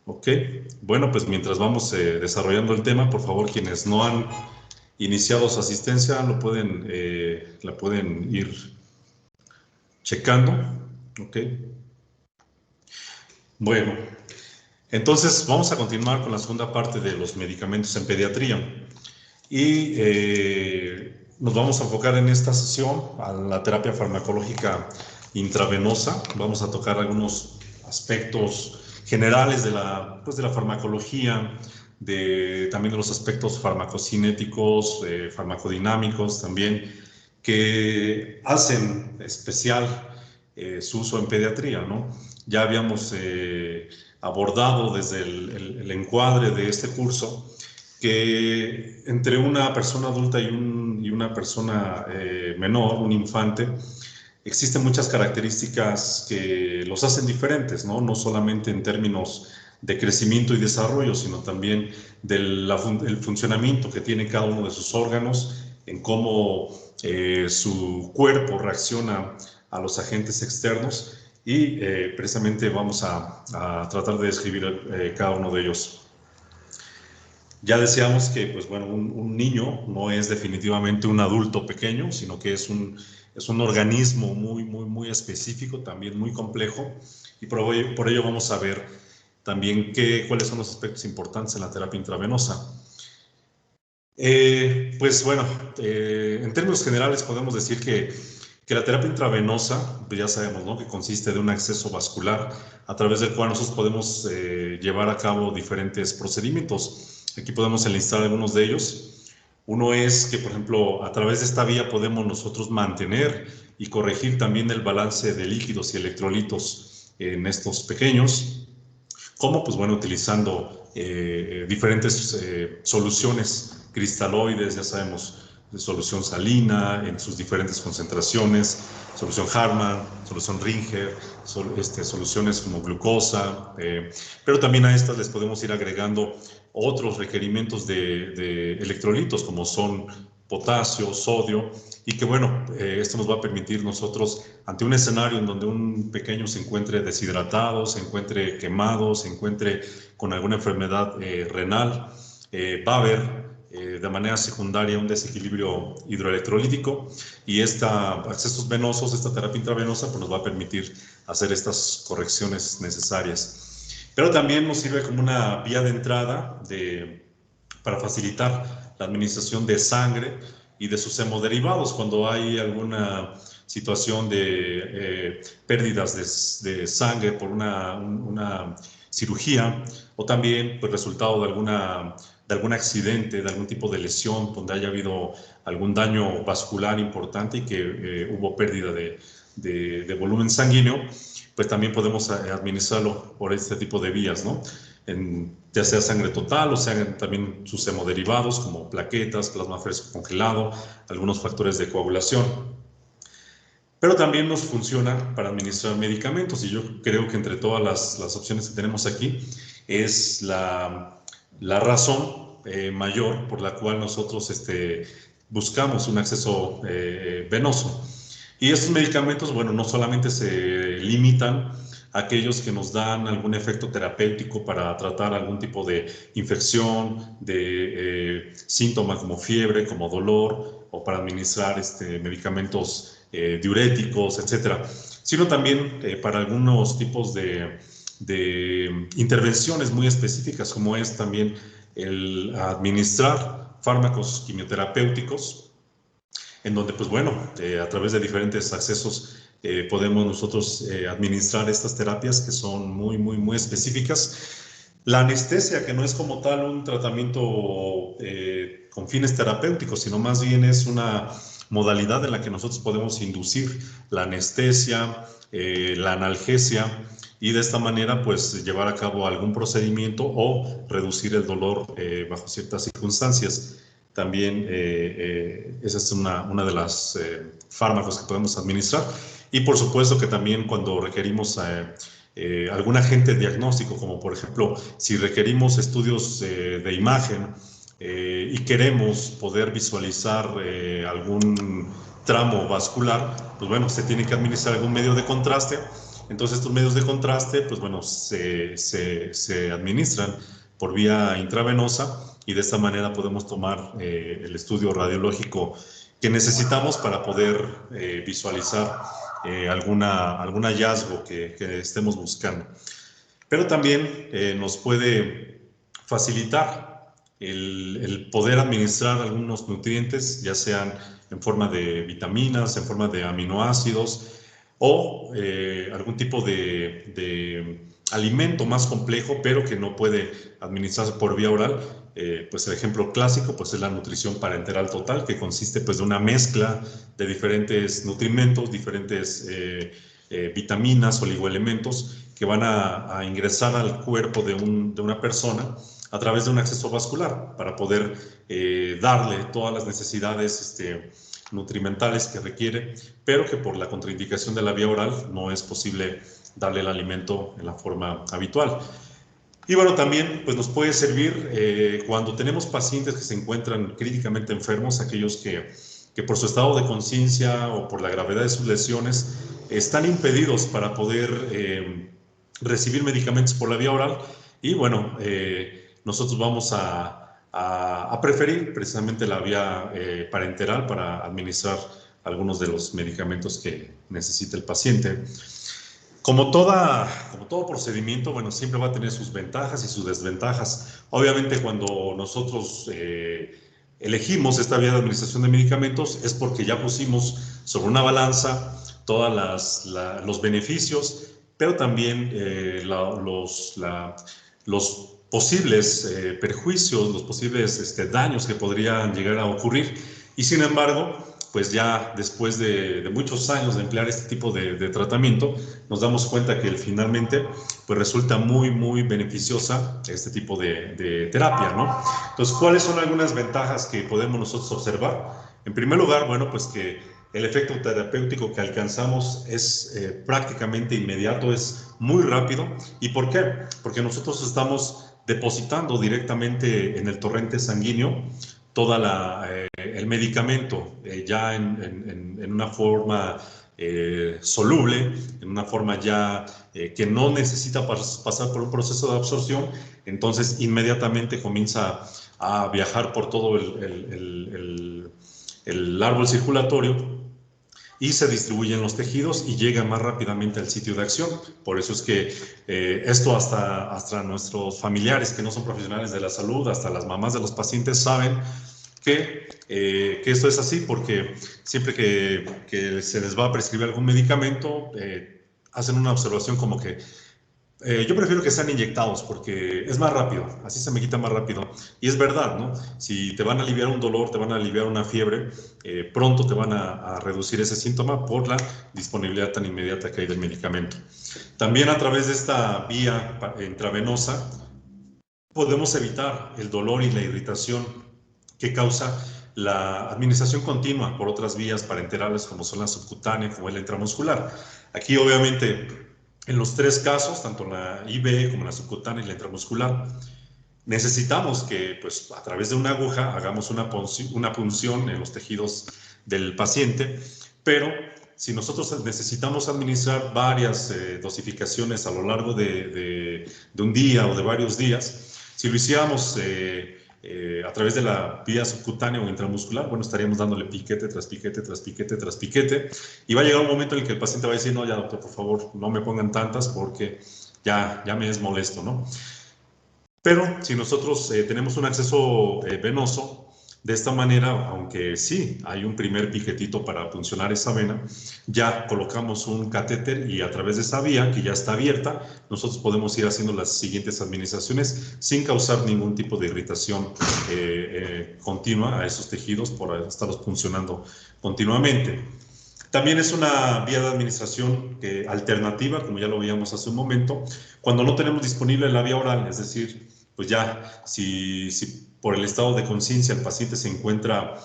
Ok, bueno, pues mientras vamos desarrollando el tema, por favor, quienes no han iniciado su asistencia la pueden ir checando. Ok, bueno, entonces vamos a continuar con la segunda parte de los medicamentos en pediatría y nos vamos a enfocar en esta sesión a la terapia farmacológica intravenosa. Vamos a tocar algunos aspectos generales pues de la farmacología, también de los aspectos farmacocinéticos, farmacodinámicos también, que hacen especial su uso en pediatría, ¿no? Ya habíamos abordado desde el encuadre de este curso que entre una persona adulta y una persona menor, un infante, existen muchas características que los hacen diferentes, ¿no? No solamente en términos de crecimiento y desarrollo, sino también del funcionamiento que tiene cada uno de sus órganos, en cómo su cuerpo reacciona a los agentes externos y precisamente vamos a tratar de describir cada uno de ellos. Ya decíamos que, pues bueno, un niño no es definitivamente un adulto pequeño, sino que es un organismo muy específico, también muy complejo, y por ello vamos a ver también cuáles son los aspectos importantes en la terapia intravenosa. Pues bueno, en términos generales podemos decir que la terapia intravenosa, pues ya sabemos, ¿no?, que consiste de un acceso vascular a través del cual nosotros podemos llevar a cabo diferentes procedimientos. Aquí podemos enlistar algunos de ellos. Uno es que, por ejemplo, a través de esta vía podemos nosotros mantener y corregir también el balance de líquidos y electrolitos en estos pequeños. ¿Cómo? Pues bueno, utilizando diferentes soluciones cristaloides, ya sabemos, de solución salina en sus diferentes concentraciones, solución Harman, solución Ringer, soluciones como glucosa, pero también a estas les podemos ir agregando otros requerimientos de electrolitos como son potasio, sodio, y que bueno, esto nos va a permitir nosotros, ante un escenario en donde un pequeño se encuentre deshidratado, se encuentre quemado, se encuentre con alguna enfermedad renal, va a haber de manera secundaria un desequilibrio hidroelectrolítico, y accesos venosos, esta terapia intravenosa, pues nos va a permitir hacer estas correcciones necesarias. Pero también nos sirve como una vía de entrada para facilitar la administración de sangre y de sus hemoderivados cuando hay alguna situación de pérdidas de sangre por una cirugía, o también pues, resultado de algún accidente, de algún tipo de lesión donde haya habido algún daño vascular importante y que hubo pérdida de volumen sanguíneo, pues también podemos administrarlo por este tipo de vías, ¿no? Ya sea sangre total o sean también sus hemoderivados como plaquetas, plasma fresco congelado, algunos factores de coagulación. Pero también nos funciona para administrar medicamentos, y yo creo que entre todas las opciones que tenemos aquí es la razón mayor por la cual nosotros buscamos un acceso venoso. Y estos medicamentos, bueno, no solamente se limitan a aquellos que nos dan algún efecto terapéutico para tratar algún tipo de infección, de síntoma como fiebre, como dolor, o para administrar medicamentos diuréticos, etcétera, sino también para algunos tipos de intervenciones muy específicas, como es también el administrar fármacos quimioterapéuticos, en donde, pues bueno, a través de diferentes accesos podemos nosotros administrar estas terapias que son muy específicas. La anestesia, que no es como tal un tratamiento con fines terapéuticos, sino más bien es una modalidad en la que nosotros podemos inducir la anestesia, la analgesia, y de esta manera pues llevar a cabo algún procedimiento o reducir el dolor bajo ciertas circunstancias. También esa es una de las fármacos que podemos administrar. Y por supuesto que también cuando requerimos algún agente diagnóstico, como por ejemplo si requerimos estudios de imagen y queremos poder visualizar algún tramo vascular, pues bueno, se tiene que administrar algún medio de contraste. Entonces estos medios de contraste, pues bueno, se administran por vía intravenosa y de esta manera podemos tomar el estudio radiológico que necesitamos para poder visualizar algún hallazgo que estemos buscando. Pero también nos puede facilitar el poder administrar algunos nutrientes, ya sean en forma de vitaminas, en forma de aminoácidos o algún tipo de alimento más complejo, pero que no puede administrarse por vía oral. Pues el ejemplo clásico pues es la nutrición parenteral total, que consiste pues de una mezcla de diferentes nutrimentos, diferentes vitaminas, oligoelementos que van a ingresar al cuerpo de una persona a través de un acceso vascular para poder darle todas las necesidades nutrimentales que requiere, pero que por la contraindicación de la vía oral no es posible darle el alimento en la forma habitual. Y bueno, también pues nos puede servir cuando tenemos pacientes que se encuentran críticamente enfermos, aquellos que por su estado de conciencia o por la gravedad de sus lesiones están impedidos para poder recibir medicamentos por la vía oral. Y bueno, nosotros vamos a preferir precisamente la vía parenteral para administrar algunos de los medicamentos que necesita el paciente. Como todo procedimiento, bueno, siempre va a tener sus ventajas y sus desventajas. Obviamente, cuando nosotros elegimos esta vía de administración de medicamentos es porque ya pusimos sobre una balanza todos los beneficios, pero también los posibles perjuicios, los posibles daños que podrían llegar a ocurrir. Y sin embargo, pues ya después de muchos años de emplear este tipo de tratamiento, nos damos cuenta que finalmente pues resulta muy beneficiosa este tipo de terapia, ¿no? Entonces, ¿cuáles son algunas ventajas que podemos nosotros observar? En primer lugar, bueno, pues que el efecto terapéutico que alcanzamos es prácticamente inmediato, es muy rápido. ¿Y por qué? Porque nosotros estamos depositando directamente en el torrente sanguíneo todo el medicamento ya en una forma soluble, en una forma ya que no necesita pasar por un proceso de absorción, entonces inmediatamente comienza a viajar por todo el árbol circulatorio y se distribuye en los tejidos y llega más rápidamente al sitio de acción. Por eso es que esto hasta nuestros familiares que no son profesionales de la salud, hasta las mamás de los pacientes saben que esto es así, porque siempre que se les va a prescribir algún medicamento, hacen una observación como que yo prefiero que sean inyectados porque es más rápido, así se me quita más rápido. Y es verdad, ¿no? Si te van a aliviar un dolor, te van a aliviar una fiebre, pronto te van a reducir ese síntoma por la disponibilidad tan inmediata que hay del medicamento. También a través de esta vía intravenosa podemos evitar el dolor y la irritación que causa la administración continua por otras vías parenterales como son la subcutánea como la intramuscular. Aquí obviamente en los tres casos, tanto la IB como la subcutánea y la intramuscular, necesitamos que pues, a través de una aguja hagamos una punción en los tejidos del paciente, pero si nosotros necesitamos administrar varias dosificaciones a lo largo de un día o de varios días, si lo hiciéramos a través de la vía subcutánea o intramuscular, bueno, estaríamos dándole piquete tras piquete, tras piquete, tras piquete, y va a llegar un momento en el que el paciente va a decir, no, ya doctor, por favor, no me pongan tantas porque ya me es molesto, ¿no? Pero si nosotros tenemos un acceso venoso, de esta manera, aunque sí hay un primer piquetito para puncionar esa vena, ya colocamos un catéter y a través de esa vía que ya está abierta, nosotros podemos ir haciendo las siguientes administraciones sin causar ningún tipo de irritación continua a esos tejidos por estarlos puncionando continuamente. También es una vía de administración alternativa, como ya lo veíamos hace un momento, cuando no tenemos disponible la vía oral, es decir, pues ya si por el estado de conciencia el paciente se encuentra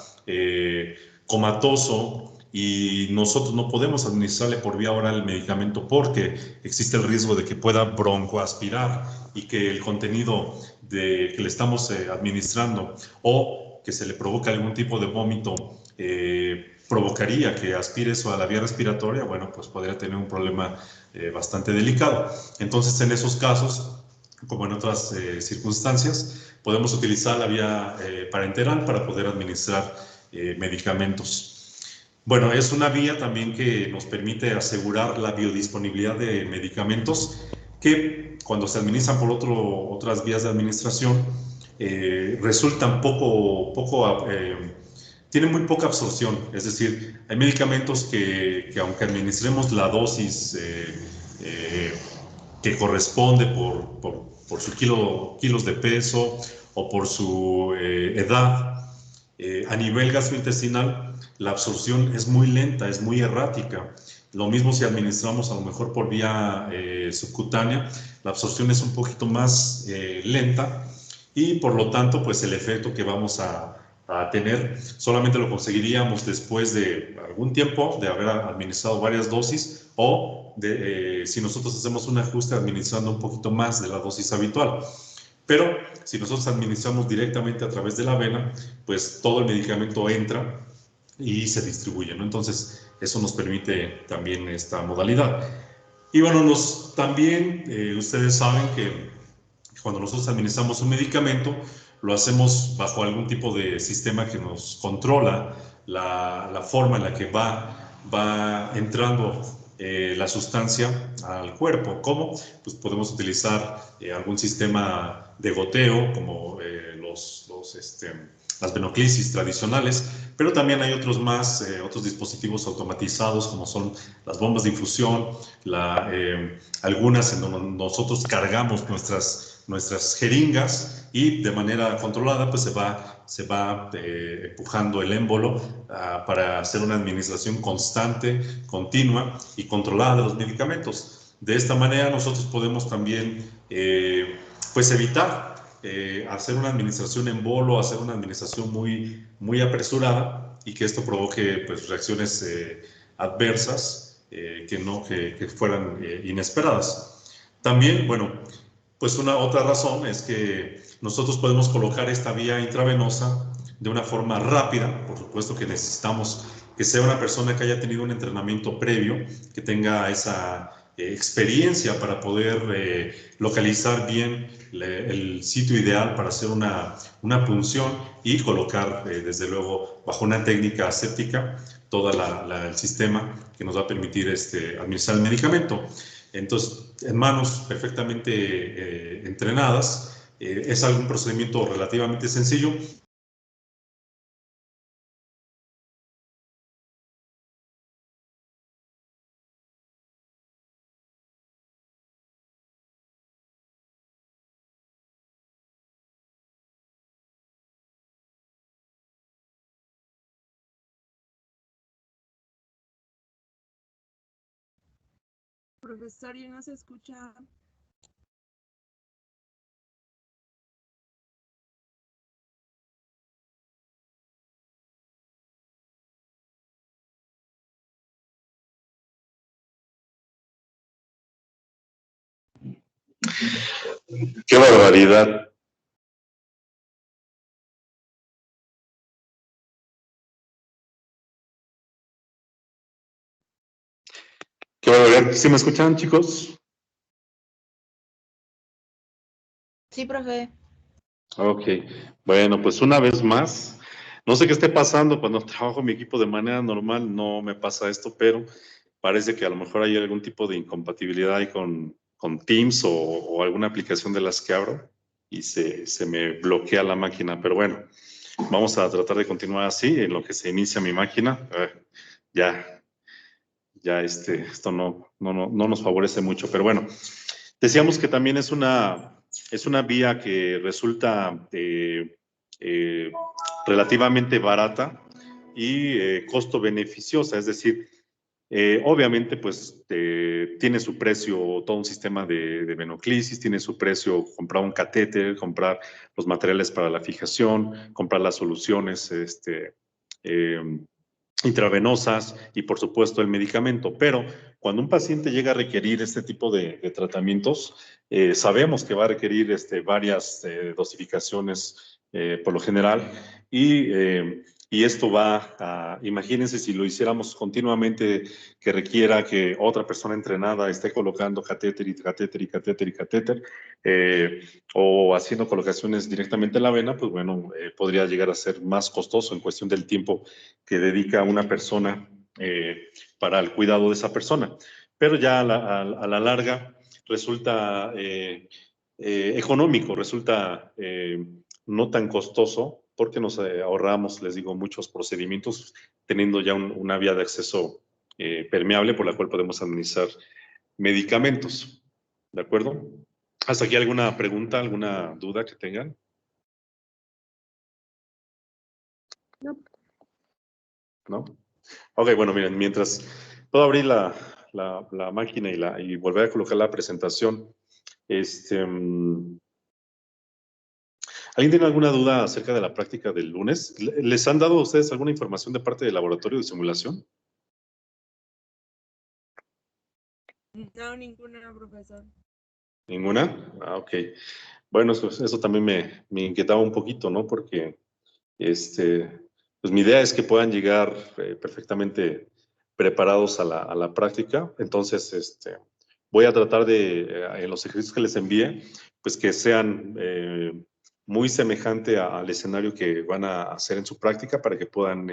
comatoso y nosotros no podemos administrarle por vía oral el medicamento porque existe el riesgo de que pueda broncoaspirar y que el contenido que le estamos administrando o que se le provoque algún tipo de vómito provocaría que aspire eso a la vía respiratoria, bueno, pues podría tener un problema bastante delicado. Entonces, en esos casos, como en otras circunstancias, podemos utilizar la vía parenteral para poder administrar medicamentos. Bueno, es una vía también que nos permite asegurar la biodisponibilidad de medicamentos que cuando se administran por otras vías de administración resultan tienen muy poca absorción. Es decir, hay medicamentos que aunque administremos la dosis que corresponde por su kilos de peso o por su edad, a nivel gastrointestinal, la absorción es muy lenta, es muy errática. Lo mismo si administramos a lo mejor por vía subcutánea, la absorción es un poquito más lenta y por lo tanto, pues el efecto que vamos a tener solamente lo conseguiríamos después de algún tiempo de haber administrado varias dosis o si nosotros hacemos un ajuste administrando un poquito más de la dosis habitual. Pero si nosotros administramos directamente a través de la vena, pues todo el medicamento entra y se distribuye, ¿no? Entonces, eso nos permite también esta modalidad. Y bueno, también ustedes saben que cuando nosotros administramos un medicamento, lo hacemos bajo algún tipo de sistema que nos controla la forma en la que va entrando la sustancia al cuerpo. ¿Cómo? Pues podemos utilizar algún sistema de goteo, como las venoclisis tradicionales, pero también hay otros dispositivos automatizados, como son las bombas de infusión, algunas en donde nosotros cargamos nuestras jeringas y de manera controlada pues se va empujando el émbolo para hacer una administración constante, continua y controlada de los medicamentos. De esta manera nosotros podemos también pues evitar hacer una administración en bolo, hacer una administración muy apresurada y que esto provoque pues reacciones adversas que fueran inesperadas. También, bueno, pues una otra razón es que nosotros podemos colocar esta vía intravenosa de una forma rápida. Por supuesto que necesitamos que sea una persona que haya tenido un entrenamiento previo, que tenga esa experiencia para poder localizar bien el sitio ideal para hacer una punción y colocar, desde luego, bajo una técnica aséptica, todo el sistema que nos va a permitir administrar el medicamento. Entonces, en manos perfectamente entrenadas, es algún procedimiento relativamente sencillo. Profesor, ¿y no se escucha? ¡Qué barbaridad! ¡Qué barbaridad! ¿Sí me escuchan, chicos? Sí, profe. Ok, bueno, pues una vez más, no sé qué esté pasando cuando trabajo mi equipo de manera normal, no me pasa esto, pero parece que a lo mejor hay algún tipo de incompatibilidad ahí con Teams o alguna aplicación de las que abro y se me bloquea la máquina, pero bueno, vamos a tratar de continuar así en lo que se inicia mi máquina. Ya esto no nos favorece mucho, pero bueno, decíamos que también es una vía que resulta relativamente barata y costo beneficiosa, es decir, obviamente pues tiene su precio todo un sistema de venoclisis, tiene su precio comprar un catéter, comprar los materiales para la fijación, comprar las soluciones eh, intravenosas y por supuesto el medicamento. Pero cuando un paciente llega a requerir este tipo de tratamientos, sabemos que va a requerir varias dosificaciones por lo general y Y esto va a, imagínense si lo hiciéramos continuamente, que requiera que otra persona entrenada esté colocando catéter y catéter y catéter y catéter, o haciendo colocaciones directamente en la vena, pues bueno, podría llegar a ser más costoso en cuestión del tiempo que dedica una persona para el cuidado de esa persona. Pero ya a la larga resulta económico, resulta no tan costoso porque nos ahorramos, les digo, muchos procedimientos teniendo ya una vía de acceso permeable por la cual podemos administrar medicamentos. ¿De acuerdo? ¿Hasta aquí alguna pregunta, alguna duda que tengan? No. ¿No? Ok, bueno, miren, mientras puedo abrir la máquina y volver a colocar la presentación, ¿alguien tiene alguna duda acerca de la práctica del lunes? ¿Les han dado a ustedes alguna información de parte del laboratorio de simulación? No, ninguna, profesor. ¿Ninguna? Ah, ok. Bueno, eso también me inquietaba un poquito, ¿no? Porque, pues mi idea es que puedan llegar perfectamente preparados a la práctica. Entonces, voy a tratar de, en los ejercicios que les envíe, pues que sean muy semejante al escenario que van a hacer en su práctica para que puedan,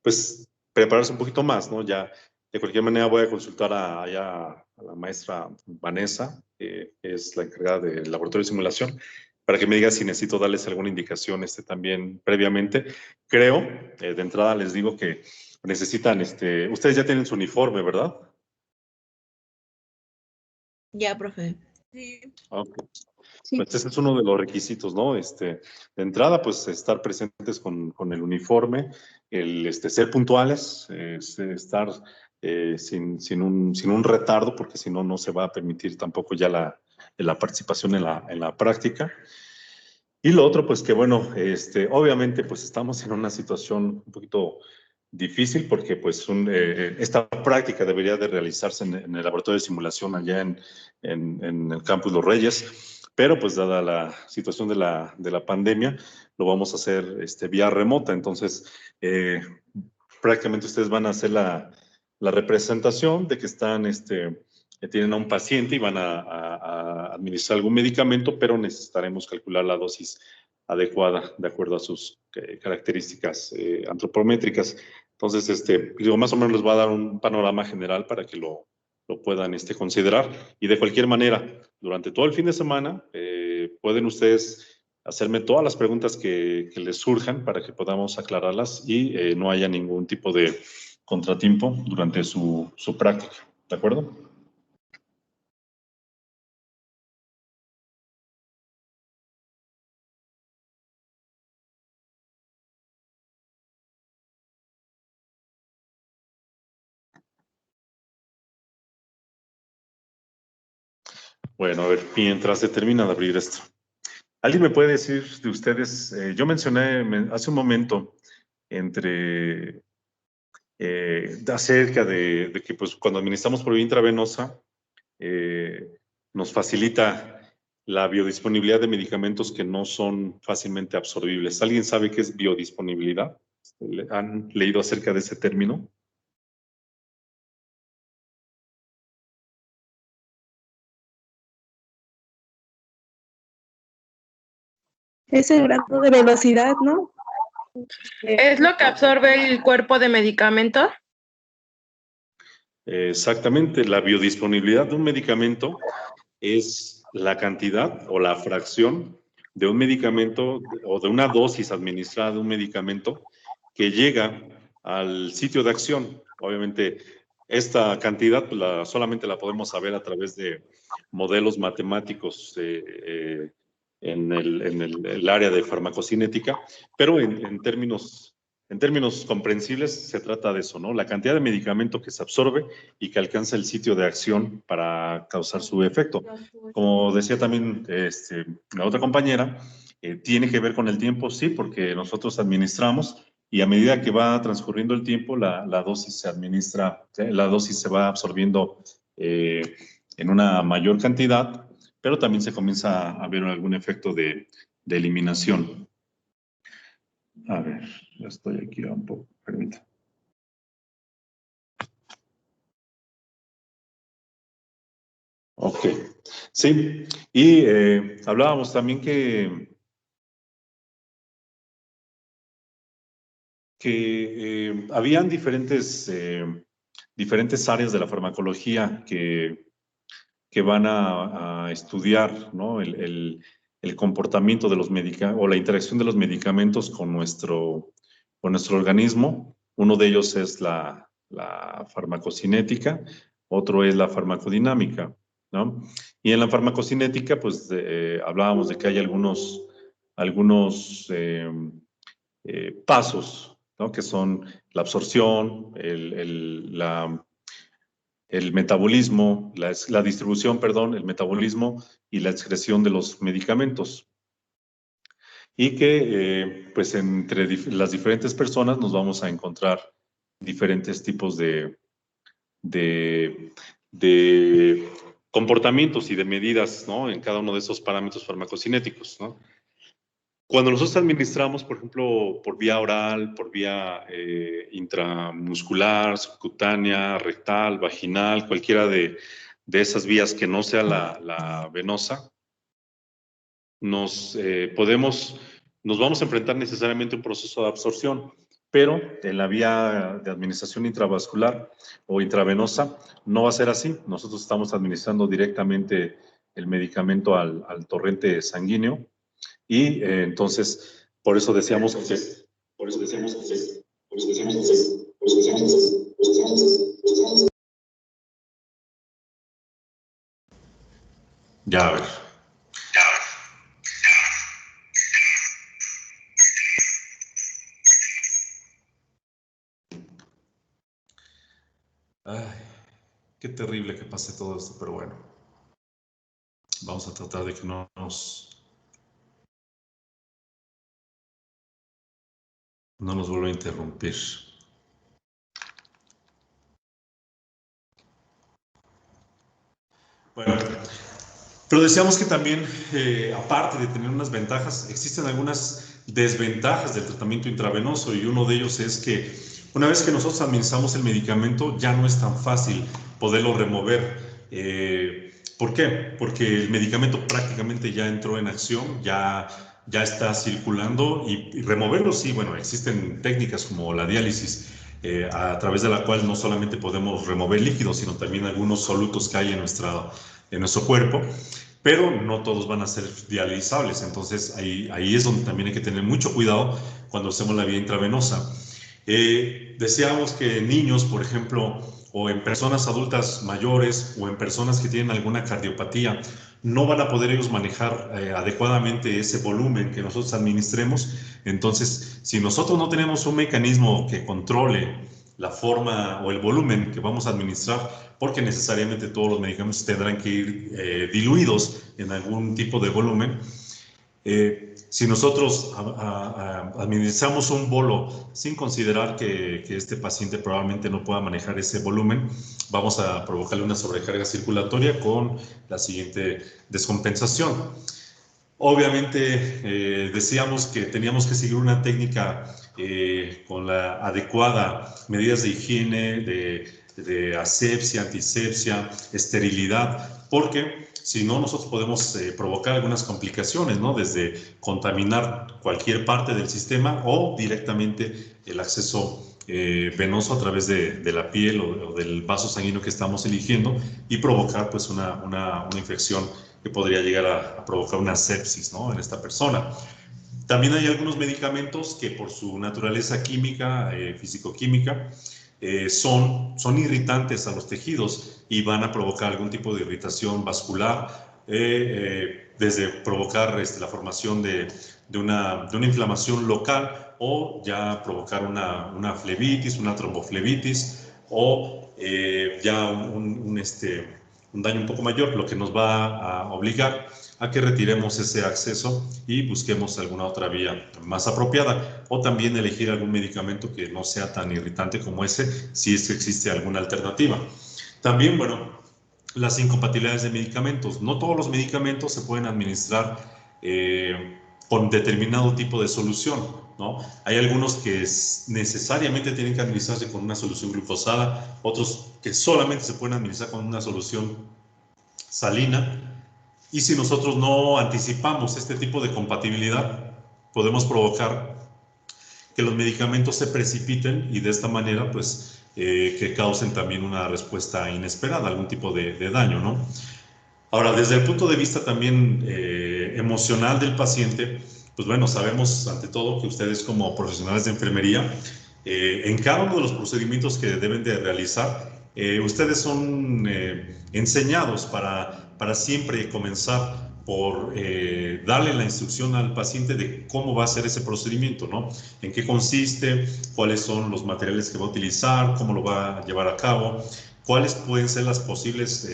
pues, prepararse un poquito más, ¿no? Ya, de cualquier manera voy a consultar a la maestra Vanessa, que es la encargada del laboratorio de simulación, para que me diga si necesito darles alguna indicación también previamente. Creo, de entrada les digo que necesitan, ustedes ya tienen su uniforme, ¿verdad? Ya, profe. Sí. Ok. Sí. Pues ese es uno de los requisitos, ¿no? De entrada, pues estar presentes con el uniforme, ser puntuales, estar sin un retardo, porque si no, no se va a permitir tampoco ya la participación en la práctica. Y lo otro, pues que bueno, obviamente pues estamos en una situación un poquito difícil porque pues esta práctica debería de realizarse en el laboratorio de simulación allá en el campus Los Reyes, pero pues dada la situación de la pandemia, lo vamos a hacer vía remota. Entonces, prácticamente ustedes van a hacer la representación de que están, que tienen a un paciente y van a administrar algún medicamento, pero necesitaremos calcular la dosis adecuada de acuerdo a sus características antropométricas. Entonces, digo, más o menos les va a dar un panorama general para que lo puedan considerar. Y de cualquier manera, durante todo el fin de semana, pueden ustedes hacerme todas las preguntas que les surjan para que podamos aclararlas y no haya ningún tipo de contratiempo durante su práctica. ¿De acuerdo? Bueno, a ver, mientras se termina de abrir esto. ¿Alguien me puede decir de ustedes? Yo mencioné hace un momento acerca de que pues, cuando administramos por vía intravenosa nos facilita la biodisponibilidad de medicamentos que no son fácilmente absorbibles. ¿Alguien sabe qué es biodisponibilidad? ¿Han leído acerca de ese término? Es el grado de velocidad, ¿no? ¿Es lo que absorbe el cuerpo de medicamento? Exactamente, la biodisponibilidad de un medicamento es la cantidad o la fracción de un medicamento o de una dosis administrada de un medicamento que llega al sitio de acción. Obviamente, esta cantidad pues, solamente la podemos saber a través de modelos matemáticos en el área de farmacocinética, pero en términos comprensibles se trata de eso, ¿no? La cantidad de medicamento que se absorbe y que alcanza el sitio de acción para causar su efecto. Como decía también la otra compañera, tiene que ver con el tiempo, sí, porque nosotros administramos y a medida que va transcurriendo el tiempo, la dosis se administra, la dosis se va absorbiendo en una mayor cantidad, pero también se comienza a ver algún efecto de eliminación. A ver, ya estoy aquí un poco, permítame. Ok, sí, y hablábamos también que habían diferentes áreas de la farmacología que van a estudiar, ¿no? El comportamiento de los medicamentos o la interacción de los medicamentos con nuestro organismo. Uno de ellos es la farmacocinética, otro es la farmacodinámica, ¿no? Y en la farmacocinética, pues hablábamos de que hay algunos pasos, ¿no? Que son la absorción, el metabolismo, la distribución, perdón, el metabolismo y la excreción de los medicamentos. Y que, pues, entre las diferentes personas nos vamos a encontrar diferentes tipos de, de comportamientos y de medidas, ¿no? En cada uno de esos parámetros farmacocinéticos, ¿no? Cuando nosotros administramos, por ejemplo, por vía oral, por vía intramuscular, subcutánea, rectal, vaginal, cualquiera de esas vías que no sea la venosa, nos vamos a enfrentar necesariamente a un proceso de absorción, pero en la vía de administración intravascular o intravenosa no va a ser así. Nosotros estamos administrando directamente el medicamento al torrente sanguíneo. Y entonces, por eso decíamos que... Ya, a ver. Ay, qué terrible que pase todo esto, pero bueno. Vamos a tratar de que no nos vuelva a interrumpir. Bueno, pero decíamos que también, aparte de tener unas ventajas, existen algunas desventajas del tratamiento intravenoso, y uno de ellos es que una vez que nosotros administramos el medicamento ya no es tan fácil poderlo remover. ¿Por qué? Porque el medicamento prácticamente ya entró en acción, ya está circulando, y removerlo, sí, bueno, existen técnicas como la diálisis, a través de la cual no solamente podemos remover líquidos, sino también algunos solutos que hay en nuestro cuerpo, pero no todos van a ser dializables. Entonces ahí es donde también hay que tener mucho cuidado cuando hacemos la vía intravenosa. Decíamos que en niños, por ejemplo, o en personas adultas mayores, o en personas que tienen alguna cardiopatía, no van a poder ellos manejar adecuadamente ese volumen que nosotros administremos. Entonces, si nosotros no tenemos un mecanismo que controle la forma o el volumen que vamos a administrar, porque necesariamente todos los medicamentos tendrán que ir diluidos en algún tipo de volumen. Si nosotros administramos un bolo sin considerar que este paciente probablemente no pueda manejar ese volumen, vamos a provocarle una sobrecarga circulatoria con la siguiente descompensación. Obviamente, decíamos que teníamos que seguir una técnica con la adecuada medidas de higiene, de asepsia, antisepsia, esterilidad, porque si no, nosotros podemos provocar algunas complicaciones, ¿no? Desde contaminar cualquier parte del sistema o directamente el acceso venoso a través de la piel o del vaso sanguíneo que estamos eligiendo, y provocar, pues, una infección que podría llegar a provocar una sepsis, ¿no? En esta persona. También hay algunos medicamentos que, por su naturaleza química, físico-química, son irritantes a los tejidos y van a provocar algún tipo de irritación vascular, desde provocar la formación de una inflamación local, o ya provocar una flebitis, una tromboflebitis, o ya un daño un poco mayor, lo que nos va a obligar a que retiremos ese acceso y busquemos alguna otra vía más apropiada, o también elegir algún medicamento que no sea tan irritante como ese, si es que existe alguna alternativa. También, bueno, las incompatibilidades de medicamentos. No todos los medicamentos se pueden administrar con determinado tipo de solución. ¿no? Hay algunos que necesariamente tienen que administrarse con una solución glucosada, otros que solamente se pueden administrar con una solución salina. Y si nosotros no anticipamos este tipo de compatibilidad, podemos provocar que los medicamentos se precipiten y de esta manera, pues, que causen también una respuesta inesperada, algún tipo de daño, ¿no? Ahora, desde el punto de vista también emocional del paciente, pues bueno, sabemos ante todo que ustedes como profesionales de enfermería, en cada uno de los procedimientos que deben de realizar, ustedes son enseñados para siempre comenzar por darle la instrucción al paciente de cómo va a ser ese procedimiento, ¿no? En qué consiste, cuáles son los materiales que va a utilizar, cómo lo va a llevar a cabo, cuáles pueden ser las posibles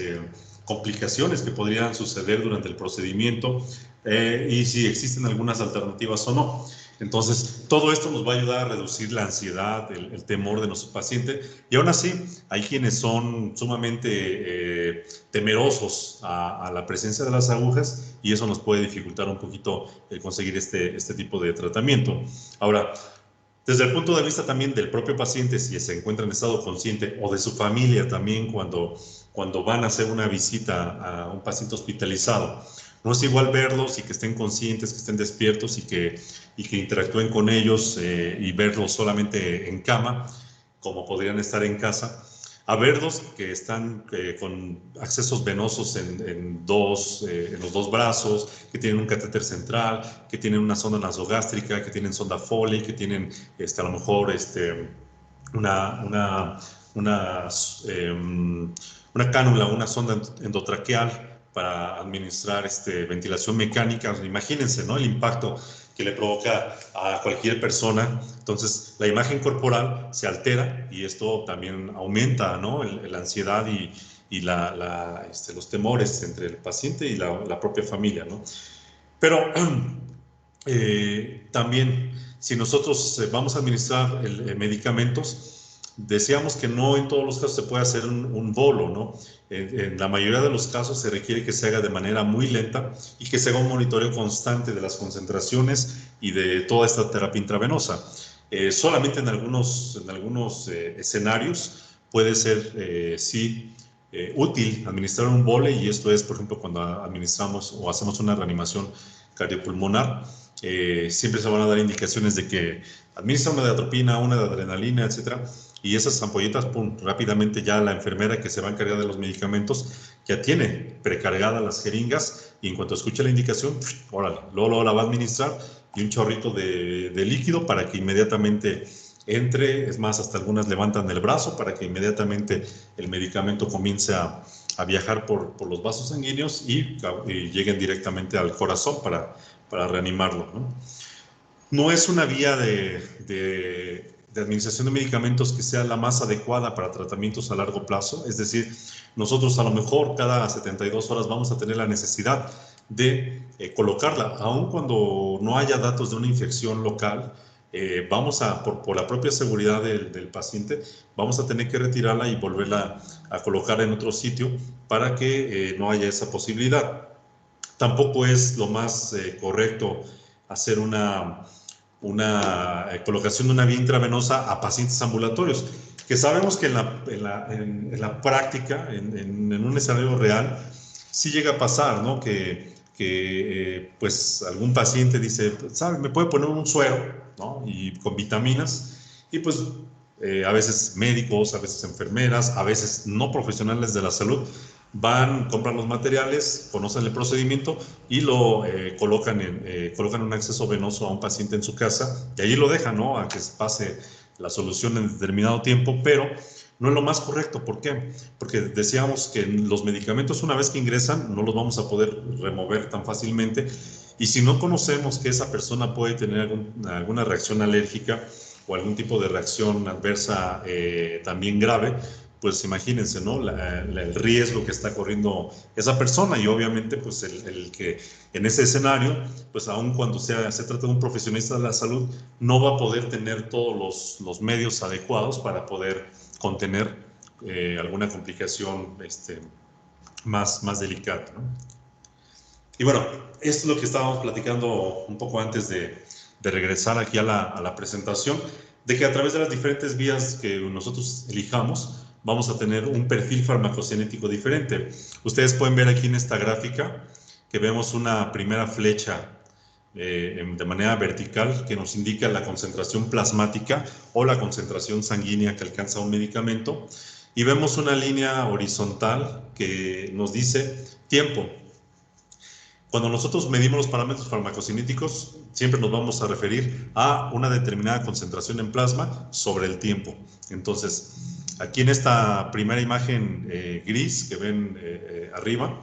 complicaciones que podrían suceder durante el procedimiento y si existen algunas alternativas o no. Entonces, todo esto nos va a ayudar a reducir la ansiedad, el temor de nuestro paciente. Y aún así, hay quienes son sumamente temerosos a la presencia de las agujas y eso nos puede dificultar un poquito el conseguir este tipo de tratamiento. Ahora, desde el punto de vista también del propio paciente, si se encuentra en estado consciente, o de su familia también cuando van a hacer una visita a un paciente hospitalizado, no es igual verlos y que estén conscientes, que estén despiertos y que interactúen con ellos y verlos solamente en cama, como podrían estar en casa, a verlos que están con accesos venosos en los dos brazos, que tienen un catéter central, que tienen una sonda nasogástrica, que tienen sonda Foley, que tienen a lo mejor una cánula, una sonda endotraqueal para administrar ventilación mecánica. Imagínense, ¿no? El impacto que le provoca a cualquier persona. Entonces, la imagen corporal se altera y esto también aumenta, ¿no? La ansiedad y los temores entre el paciente y la propia familia, ¿no? Pero también, si nosotros vamos a administrar medicamentos, decíamos que no en todos los casos se puede hacer un bolo, ¿no? En la mayoría de los casos se requiere que se haga de manera muy lenta y que se haga un monitoreo constante de las concentraciones y de toda esta terapia intravenosa. Solamente en algunos escenarios puede ser, sí, útil administrar un bole, y esto es, por ejemplo, cuando administramos o hacemos una reanimación cardiopulmonar. Siempre se van a dar indicaciones de que administra una de atropina, una de adrenalina, etcétera, y esas ampolletas, pum, rápidamente ya la enfermera que se va a encargar de los medicamentos ya tiene precargadas las jeringas y en cuanto escuche la indicación, órale, luego la va a administrar y un chorrito de líquido para que inmediatamente entre. Es más, hasta algunas levantan el brazo para que inmediatamente el medicamento comience a viajar por los vasos sanguíneos y lleguen directamente al corazón para reanimarlo, ¿no? No es una vía de administración de medicamentos que sea la más adecuada para tratamientos a largo plazo. Es decir, nosotros a lo mejor cada 72 horas vamos a tener la necesidad de colocarla, aun cuando no haya datos de una infección local. Vamos a, por la propia seguridad del paciente, vamos a tener que retirarla y volverla a colocar en otro sitio para que no haya esa posibilidad. Tampoco es lo más correcto hacer una colocación de una vía intravenosa a pacientes ambulatorios, que sabemos que en la práctica, en un escenario real, sí llega a pasar, ¿no? Que pues algún paciente dice, ¿sabe? Me puede poner un suero, ¿no? Y con vitaminas, y pues a veces médicos, a veces enfermeras, a veces no profesionales de la salud, van, compran los materiales, conocen el procedimiento y lo colocan un acceso venoso a un paciente en su casa y allí lo dejan, ¿no? A que pase la solución en determinado tiempo, pero no es lo más correcto. ¿Por qué? Porque decíamos que los medicamentos, una vez que ingresan, no los vamos a poder remover tan fácilmente, y si no conocemos que esa persona puede tener alguna reacción alérgica o algún tipo de reacción adversa también grave, pues imagínense, ¿no? El riesgo que está corriendo esa persona, y obviamente pues el que en ese escenario, pues aun cuando se trata de un profesionista de la salud, no va a poder tener todos los medios adecuados para poder contener alguna complicación más delicada, ¿no? Y bueno, esto es lo que estábamos platicando un poco antes de regresar aquí a la presentación, de que a través de las diferentes vías que nosotros elijamos, vamos a tener un perfil farmacocinético diferente. Ustedes pueden ver aquí en esta gráfica que vemos una primera flecha de manera vertical que nos indica la concentración plasmática o la concentración sanguínea que alcanza un medicamento, y vemos una línea horizontal que nos dice tiempo. Cuando nosotros medimos los parámetros farmacocinéticos, siempre nos vamos a referir a una determinada concentración en plasma sobre el tiempo. Entonces, aquí en esta primera imagen gris que ven arriba,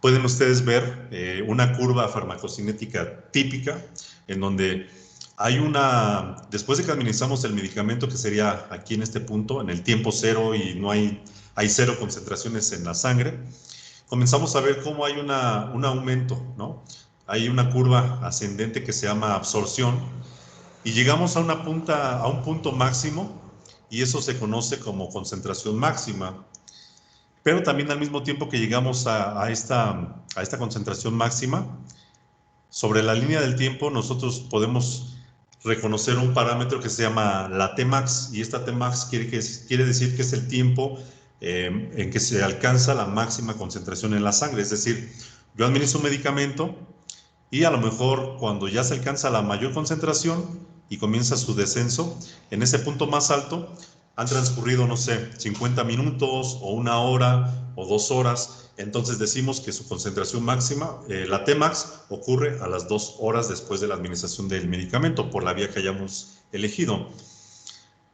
pueden ustedes ver una curva farmacocinética típica en donde hay después de que administramos el medicamento, que sería aquí en este punto, en el tiempo cero, y no hay cero concentraciones en la sangre, comenzamos a ver cómo hay un aumento, ¿no? Hay una curva ascendente que se llama absorción, y llegamos a un punto máximo, y eso se conoce como concentración máxima. Pero también al mismo tiempo que llegamos a esta concentración máxima, sobre la línea del tiempo nosotros podemos reconocer un parámetro que se llama la Tmax, y esta Tmax quiere decir que es el tiempo en que se alcanza la máxima concentración en la sangre. Es decir, yo administro un medicamento y a lo mejor cuando ya se alcanza la mayor concentración y comienza su descenso, en ese punto más alto han transcurrido, no sé, 50 minutos o 1 hora o 2 horas, entonces decimos que su concentración máxima, la Tmax, ocurre a las 2 horas después de la administración del medicamento por la vía que hayamos elegido.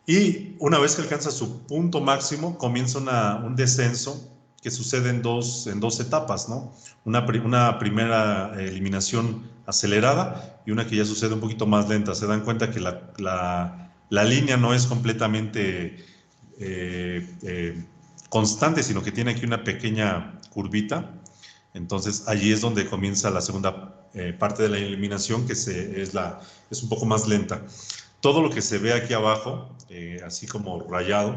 Y una vez que alcanza su punto máximo, comienza un descenso que sucede en dos etapas, ¿no? Una primera eliminación acelerada y una que ya sucede un poquito más lenta. Se dan cuenta que la línea no es completamente constante, sino que tiene aquí una pequeña curvita. Entonces allí es donde comienza la segunda parte de la eliminación, que es un poco más lenta. Todo lo que se ve aquí abajo, así como rayado,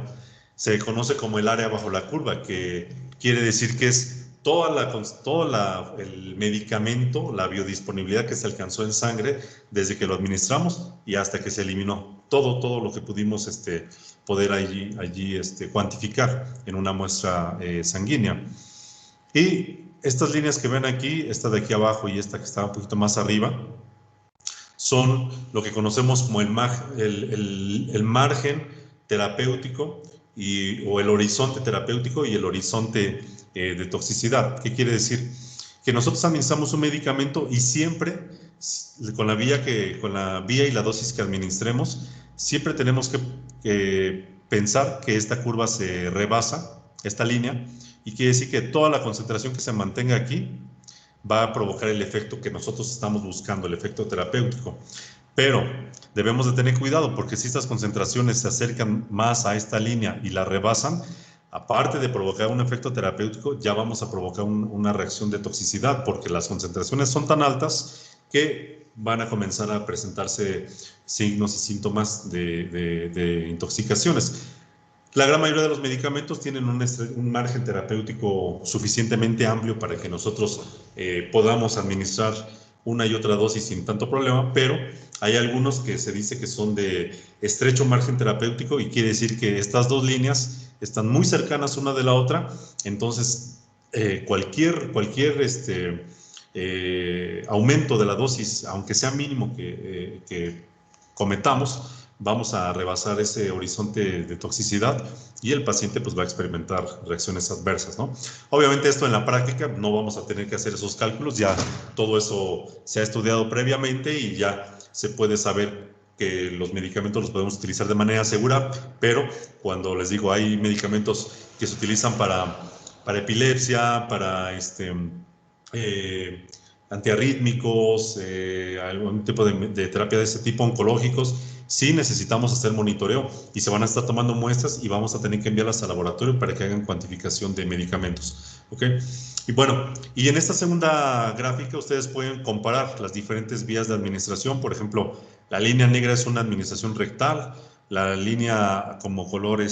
se conoce como el área bajo la curva, que quiere decir que es el medicamento, la biodisponibilidad que se alcanzó en sangre desde que lo administramos y hasta que se eliminó. Todo lo que pudimos poder allí cuantificar en una muestra sanguínea. Y estas líneas que ven aquí, esta de aquí abajo y esta que está un poquito más arriba, son lo que conocemos como el margen terapéutico o el horizonte terapéutico y el horizonte de toxicidad. ¿Qué quiere decir? Que nosotros administramos un medicamento y siempre, con la vía y la dosis que administremos, siempre tenemos que pensar que esta curva se rebasa, esta línea, y quiere decir que toda la concentración que se mantenga aquí va a provocar el efecto que nosotros estamos buscando, el efecto terapéutico. Pero debemos de tener cuidado, porque si estas concentraciones se acercan más a esta línea y la rebasan, aparte de provocar un efecto terapéutico, ya vamos a provocar una reacción de toxicidad, porque las concentraciones son tan altas que van a comenzar a presentarse signos y síntomas de intoxicaciones. La gran mayoría de los medicamentos tienen un margen terapéutico suficientemente amplio para que nosotros podamos administrar una y otra dosis sin tanto problema, pero hay algunos que se dice que son de estrecho margen terapéutico, y quiere decir que estas dos líneas están muy cercanas una de la otra. Entonces cualquier aumento de la dosis, aunque sea mínimo que cometamos, vamos a rebasar ese horizonte de toxicidad y el paciente pues va a experimentar reacciones adversas, ¿no? Obviamente esto en la práctica no vamos a tener que hacer esos cálculos, ya todo eso se ha estudiado previamente y ya se puede saber que los medicamentos los podemos utilizar de manera segura, pero cuando les digo, hay medicamentos que se utilizan para epilepsia, para antiarrítmicos, algún tipo de terapia de ese tipo, oncológicos, sí necesitamos hacer monitoreo y se van a estar tomando muestras y vamos a tener que enviarlas al laboratorio para que hagan cuantificación de medicamentos. ¿Ok? Y bueno, y en esta segunda gráfica ustedes pueden comparar las diferentes vías de administración. Por ejemplo, la línea negra es una administración rectal, la línea como color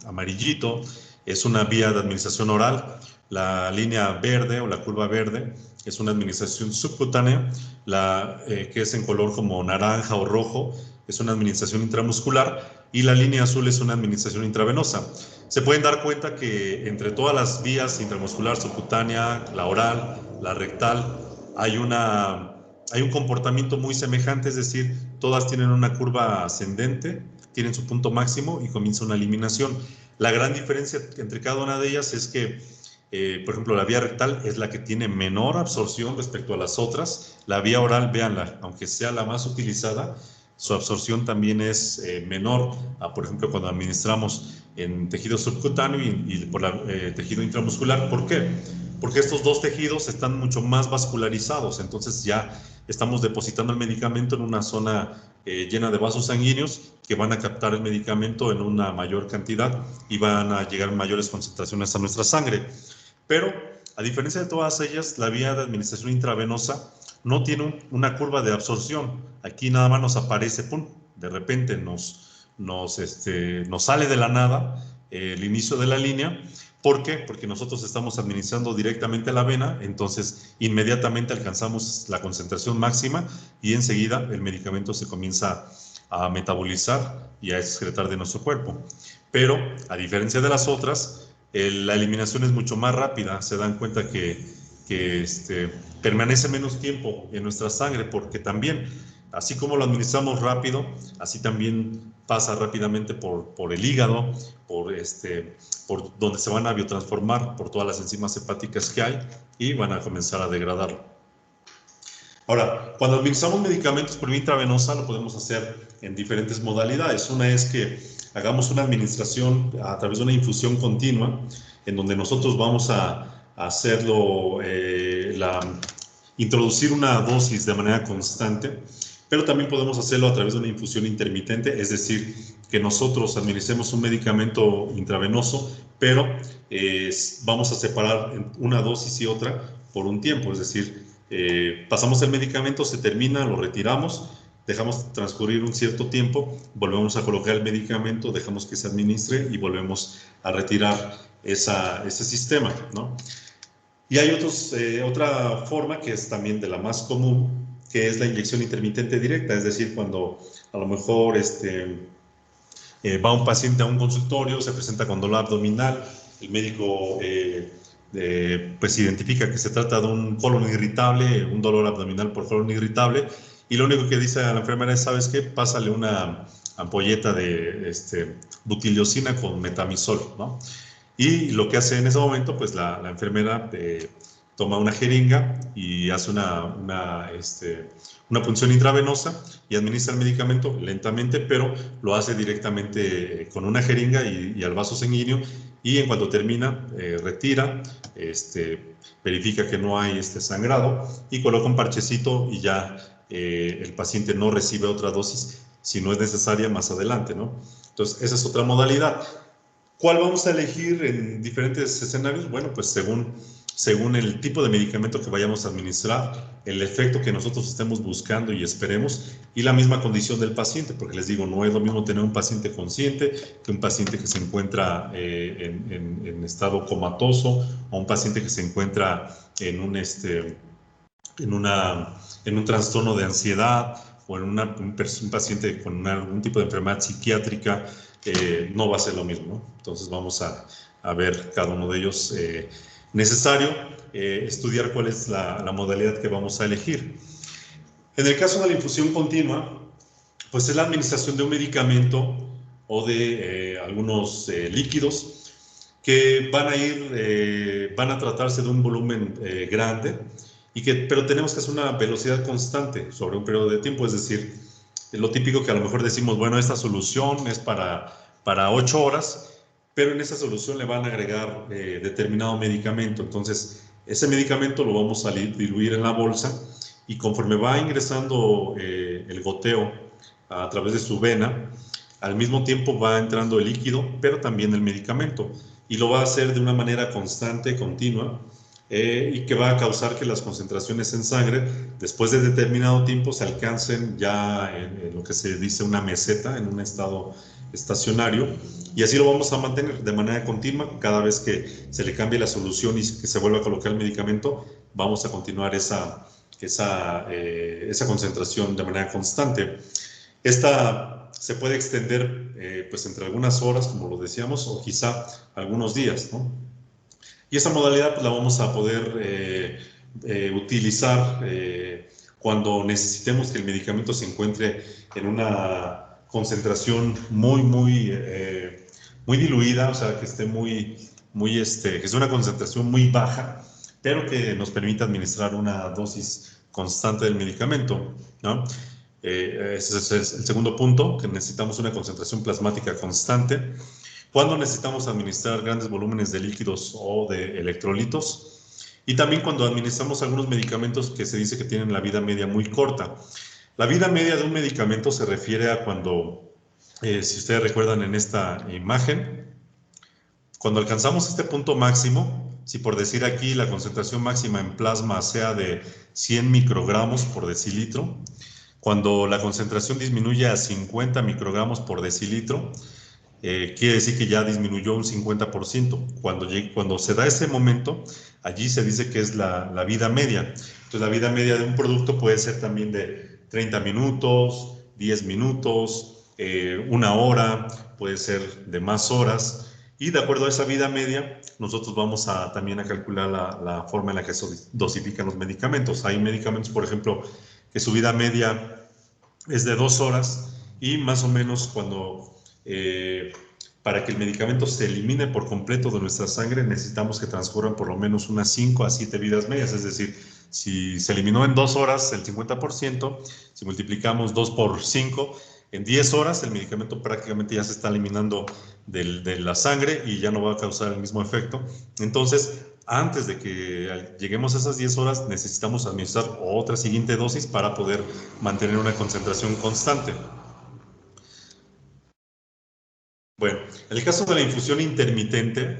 amarillito es una vía de administración oral. La línea verde o la curva verde es una administración subcutánea, que es en color como naranja o rojo, es una administración intramuscular, y la línea azul es una administración intravenosa. Se pueden dar cuenta que entre todas las vías intramuscular, subcutánea, la oral, la rectal, hay un comportamiento muy semejante, es decir, todas tienen una curva ascendente, tienen su punto máximo y comienza una eliminación. La gran diferencia entre cada una de ellas es que, por ejemplo, la vía rectal es la que tiene menor absorción respecto a las otras. La vía oral, véanla, aunque sea la más utilizada, su absorción también es menor a, por ejemplo, cuando administramos en tejido subcutáneo y por tejido intramuscular. ¿Por qué? Porque estos dos tejidos están mucho más vascularizados, entonces ya estamos depositando el medicamento en una zona llena de vasos sanguíneos que van a captar el medicamento en una mayor cantidad y van a llegar mayores concentraciones a nuestra sangre. Pero, a diferencia de todas ellas, la vía de administración intravenosa no tiene una curva de absorción. Aquí nada más nos aparece, pum, de repente nos sale de la nada el inicio de la línea. ¿Por qué? Porque nosotros estamos administrando directamente a la vena, entonces inmediatamente alcanzamos la concentración máxima y enseguida el medicamento se comienza a metabolizar y a excretar de nuestro cuerpo. Pero, a diferencia de las otras, la eliminación es mucho más rápida. Se dan cuenta que permanece menos tiempo en nuestra sangre, porque también, así como lo administramos rápido, así también pasa rápidamente por el hígado, por donde se van a biotransformar por todas las enzimas hepáticas que hay y van a comenzar a degradarlo. Ahora, cuando administramos medicamentos por vía intravenosa lo podemos hacer en diferentes modalidades. Una es que hagamos una administración a través de una infusión continua, en donde nosotros vamos a hacerlo, introducir una dosis de manera constante, pero también podemos hacerlo a través de una infusión intermitente, es decir, que nosotros administremos un medicamento intravenoso, pero vamos a separar una dosis y otra por un tiempo, es decir, pasamos el medicamento, se termina, lo retiramos, dejamos transcurrir un cierto tiempo, volvemos a colocar el medicamento, dejamos que se administre y volvemos a retirar ese sistema, ¿no? Y hay otra forma que es también de la más común, que es la inyección intermitente directa, es decir, cuando a lo mejor va un paciente a un consultorio, se presenta con dolor abdominal, el médico pues identifica que se trata de un colon irritable, un dolor abdominal por colon irritable, y lo único que dice a la enfermera es, ¿sabes qué? Pásale una ampolleta de butiliocina con metamizol, ¿no? Y lo que hace en ese momento, pues la enfermera toma una jeringa y hace una punción intravenosa y administra el medicamento lentamente, pero lo hace directamente con una jeringa y al vaso sanguíneo, y en cuanto termina, retira, verifica que no hay sangrado y coloca un parchecito y ya el paciente no recibe otra dosis si no es necesaria más adelante, ¿no? Entonces, esa es otra modalidad. ¿Cuál vamos a elegir en diferentes escenarios? Bueno, pues según el tipo de medicamento que vayamos a administrar, el efecto que nosotros estemos buscando y esperemos, y la misma condición del paciente, porque les digo, no es lo mismo tener un paciente consciente que un paciente que se encuentra en estado comatoso, o un paciente que se encuentra en un trastorno de ansiedad, o en un paciente con algún tipo de enfermedad psiquiátrica. No va a ser lo mismo, ¿no? Entonces vamos a ver cada uno de ellos. Necesario estudiar cuál es la modalidad que vamos a elegir. En el caso de la infusión continua, pues es la administración de un medicamento o de algunos líquidos que van a tratarse de un volumen grande, pero tenemos que hacer una velocidad constante sobre un periodo de tiempo, es decir, lo típico que a lo mejor decimos, bueno, esta solución es para 8 horas, pero en esa solución le van a agregar determinado medicamento. Entonces, ese medicamento lo vamos a diluir en la bolsa, y conforme va ingresando el goteo a través de su vena, al mismo tiempo va entrando el líquido, pero también el medicamento, y lo va a hacer de una manera constante, continua, y que va a causar que las concentraciones en sangre, después de determinado tiempo, se alcancen ya en lo que se dice una meseta, en un estado estacionario, y así lo vamos a mantener de manera continua. Cada vez que se le cambie la solución y que se vuelva a colocar el medicamento, vamos a continuar esa concentración de manera constante. Esta se puede extender pues entre algunas horas, como lo decíamos, o quizá algunos días, ¿no? Y esa modalidad pues, la vamos a poder utilizar cuando necesitemos que el medicamento se encuentre en una concentración muy diluida, o sea, que esté que es una concentración muy baja, pero que nos permita administrar una dosis constante del medicamento, ¿no? Ese es el segundo punto, que necesitamos una concentración plasmática constante. Cuando necesitamos administrar grandes volúmenes de líquidos o de electrolitos, y también cuando administramos algunos medicamentos que se dice que tienen la vida media muy corta. La vida media de un medicamento se refiere a cuando, si ustedes recuerdan en esta imagen, cuando alcanzamos este punto máximo, si por decir aquí la concentración máxima en plasma sea de 100 microgramos por decilitro, cuando la concentración disminuye a 50 microgramos por decilitro, quiere decir que ya disminuyó un 50%. Cuando se da ese momento, allí se dice que es la vida media. Entonces, la vida media de un producto puede ser también de 30 minutos, 10 minutos, 1 hora, puede ser de más horas. Y de acuerdo a esa vida media, nosotros vamos también a calcular la forma en la que se dosifican los medicamentos. Hay medicamentos, por ejemplo, que su vida media es de 2 horas y más o menos para que el medicamento se elimine por completo de nuestra sangre, necesitamos que transcurran por lo menos unas 5 a 7 vidas medias. Es decir, si se eliminó en 2 horas el 50%, si multiplicamos 2 por 5, en 10 horas el medicamento prácticamente ya se está eliminando de la sangre y ya no va a causar el mismo efecto. Entonces, antes de que lleguemos a esas 10 horas, necesitamos administrar otra siguiente dosis para poder mantener una concentración constante. Bueno, en el caso de la infusión intermitente,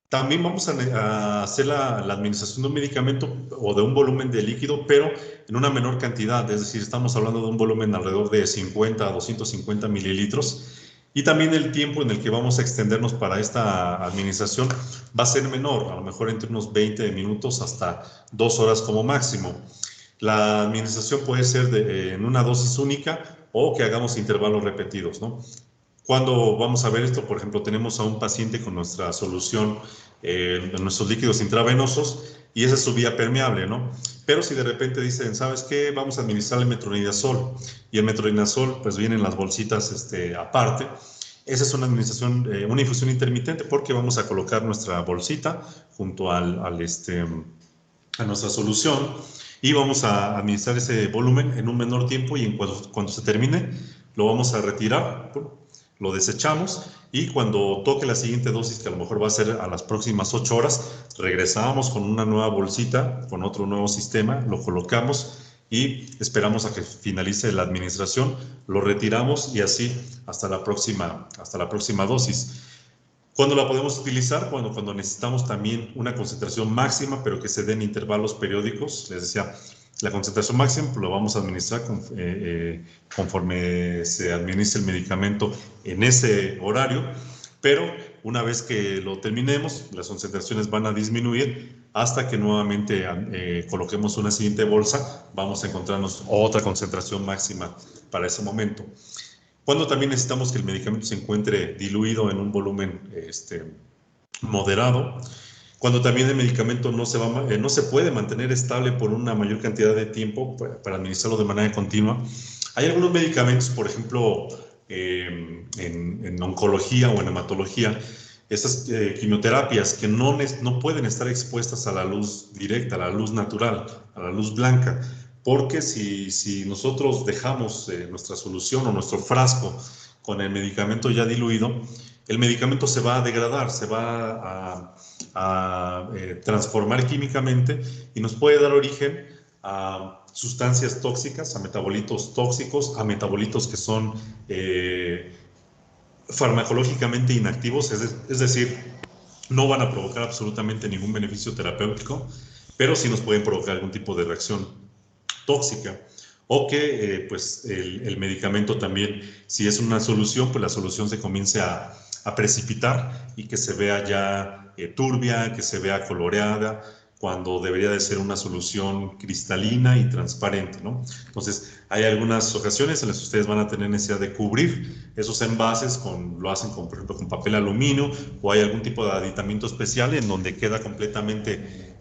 también vamos a hacer la administración de un medicamento o de un volumen de líquido, pero en una menor cantidad, es decir, estamos hablando de un volumen alrededor de 50 a 250 mililitros, y también el tiempo en el que vamos a extendernos para esta administración va a ser menor, a lo mejor entre unos 20 minutos hasta 2 horas como máximo. La administración puede ser en una dosis única o que hagamos intervalos repetidos, ¿no? Cuando vamos a ver esto, por ejemplo, tenemos a un paciente con nuestra solución de nuestros líquidos intravenosos y esa es su vía permeable, ¿no? Pero si de repente dicen, ¿sabes qué? Vamos a administrar el metronidazol y el metronidazol, pues vienen las bolsitas aparte. Esa es una administración, una infusión intermitente porque vamos a colocar nuestra bolsita junto a nuestra solución y vamos a administrar ese volumen en un menor tiempo y cuando se termine lo vamos a retirar, lo desechamos y cuando toque la siguiente dosis, que a lo mejor va a ser a las próximas 8 horas, regresamos con una nueva bolsita, con otro nuevo sistema, lo colocamos y esperamos a que finalice la administración, lo retiramos y así hasta la próxima dosis. ¿Cuándo la podemos utilizar? Cuando necesitamos también una concentración máxima, pero que se den intervalos periódicos. Les decía, la concentración máxima lo vamos a administrar conforme se administre el medicamento en ese horario, pero una vez que lo terminemos, las concentraciones van a disminuir hasta que nuevamente coloquemos una siguiente bolsa, vamos a encontrarnos otra concentración máxima para ese momento. Cuando también necesitamos que el medicamento se encuentre diluido en un volumen moderado. Cuando también el medicamento no se puede mantener estable por una mayor cantidad de tiempo para administrarlo de manera continua. Hay algunos medicamentos, por ejemplo, en oncología o en hematología, estas quimioterapias que no pueden estar expuestas a la luz directa, a la luz natural, a la luz blanca, porque si nosotros dejamos nuestra solución o nuestro frasco con el medicamento ya diluido, el medicamento se va a degradar, se va a transformar químicamente y nos puede dar origen a sustancias tóxicas, a metabolitos tóxicos, a metabolitos que son farmacológicamente inactivos, es decir, no van a provocar absolutamente ningún beneficio terapéutico, pero sí nos pueden provocar algún tipo de reacción tóxica. o que pues el medicamento también, si es una solución, pues la solución se comience a precipitar y que se vea ya turbia, que se vea coloreada, cuando debería de ser una solución cristalina y transparente, ¿no? Entonces, hay algunas ocasiones en las que ustedes van a tener necesidad de cubrir esos envases, lo hacen con, por ejemplo, con papel aluminio, o hay algún tipo de aditamento especial en donde queda completamente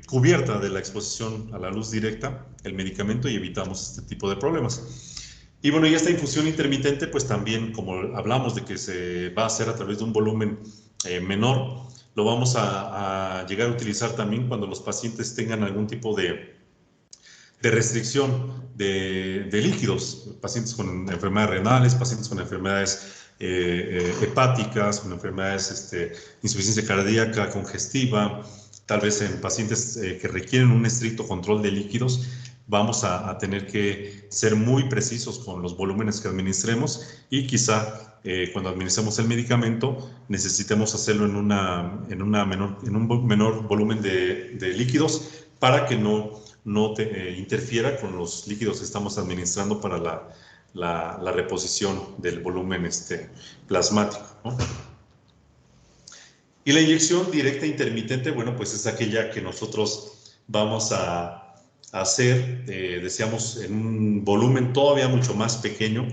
cubierta de la exposición a la luz directa el medicamento y evitamos este tipo de problemas. Y bueno, y esta infusión intermitente, pues también, como hablamos de que se va a hacer a través de un volumen menor, lo vamos a llegar a utilizar también cuando los pacientes tengan algún tipo de restricción de líquidos, pacientes con enfermedades renales, pacientes con enfermedades hepáticas, con enfermedades insuficiencia cardíaca, congestiva, tal vez en pacientes que requieren un estricto control de líquidos. Vamos a tener que ser muy precisos con los volúmenes que administremos y quizá cuando administremos el medicamento necesitemos hacerlo en un menor volumen de líquidos para que no interfiera con los líquidos que estamos administrando para la reposición del volumen plasmático, ¿no? Y la inyección directa intermitente, bueno, pues es aquella que nosotros vamos a hacer, decíamos, en un volumen todavía mucho más pequeño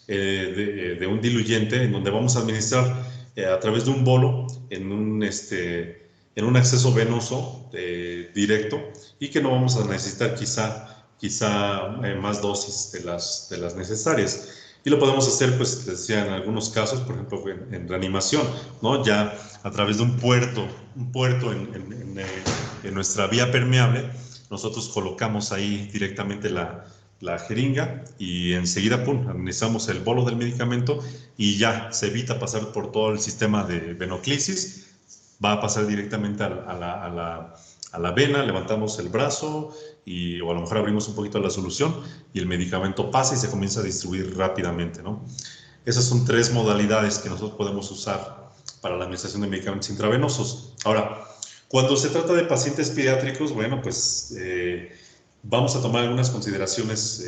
de un diluyente, en donde vamos a administrar a través de un bolo en un acceso venoso directo y que no vamos a necesitar quizá más dosis de las necesarias. Y lo podemos hacer, pues, les decía, en algunos casos, por ejemplo, en reanimación, ¿no? Ya a través de un puerto en nuestra vía permeable, nosotros colocamos ahí directamente la jeringa y enseguida, pum, administramos el bolo del medicamento y ya se evita pasar por todo el sistema de venoclisis, va a pasar directamente a la vena, levantamos el brazo o a lo mejor abrimos un poquito la solución y el medicamento pasa y se comienza a distribuir rápidamente, ¿no? Esas son 3 modalidades que nosotros podemos usar para la administración de medicamentos intravenosos. Ahora, cuando se trata de pacientes pediátricos, bueno, pues vamos a tomar algunas consideraciones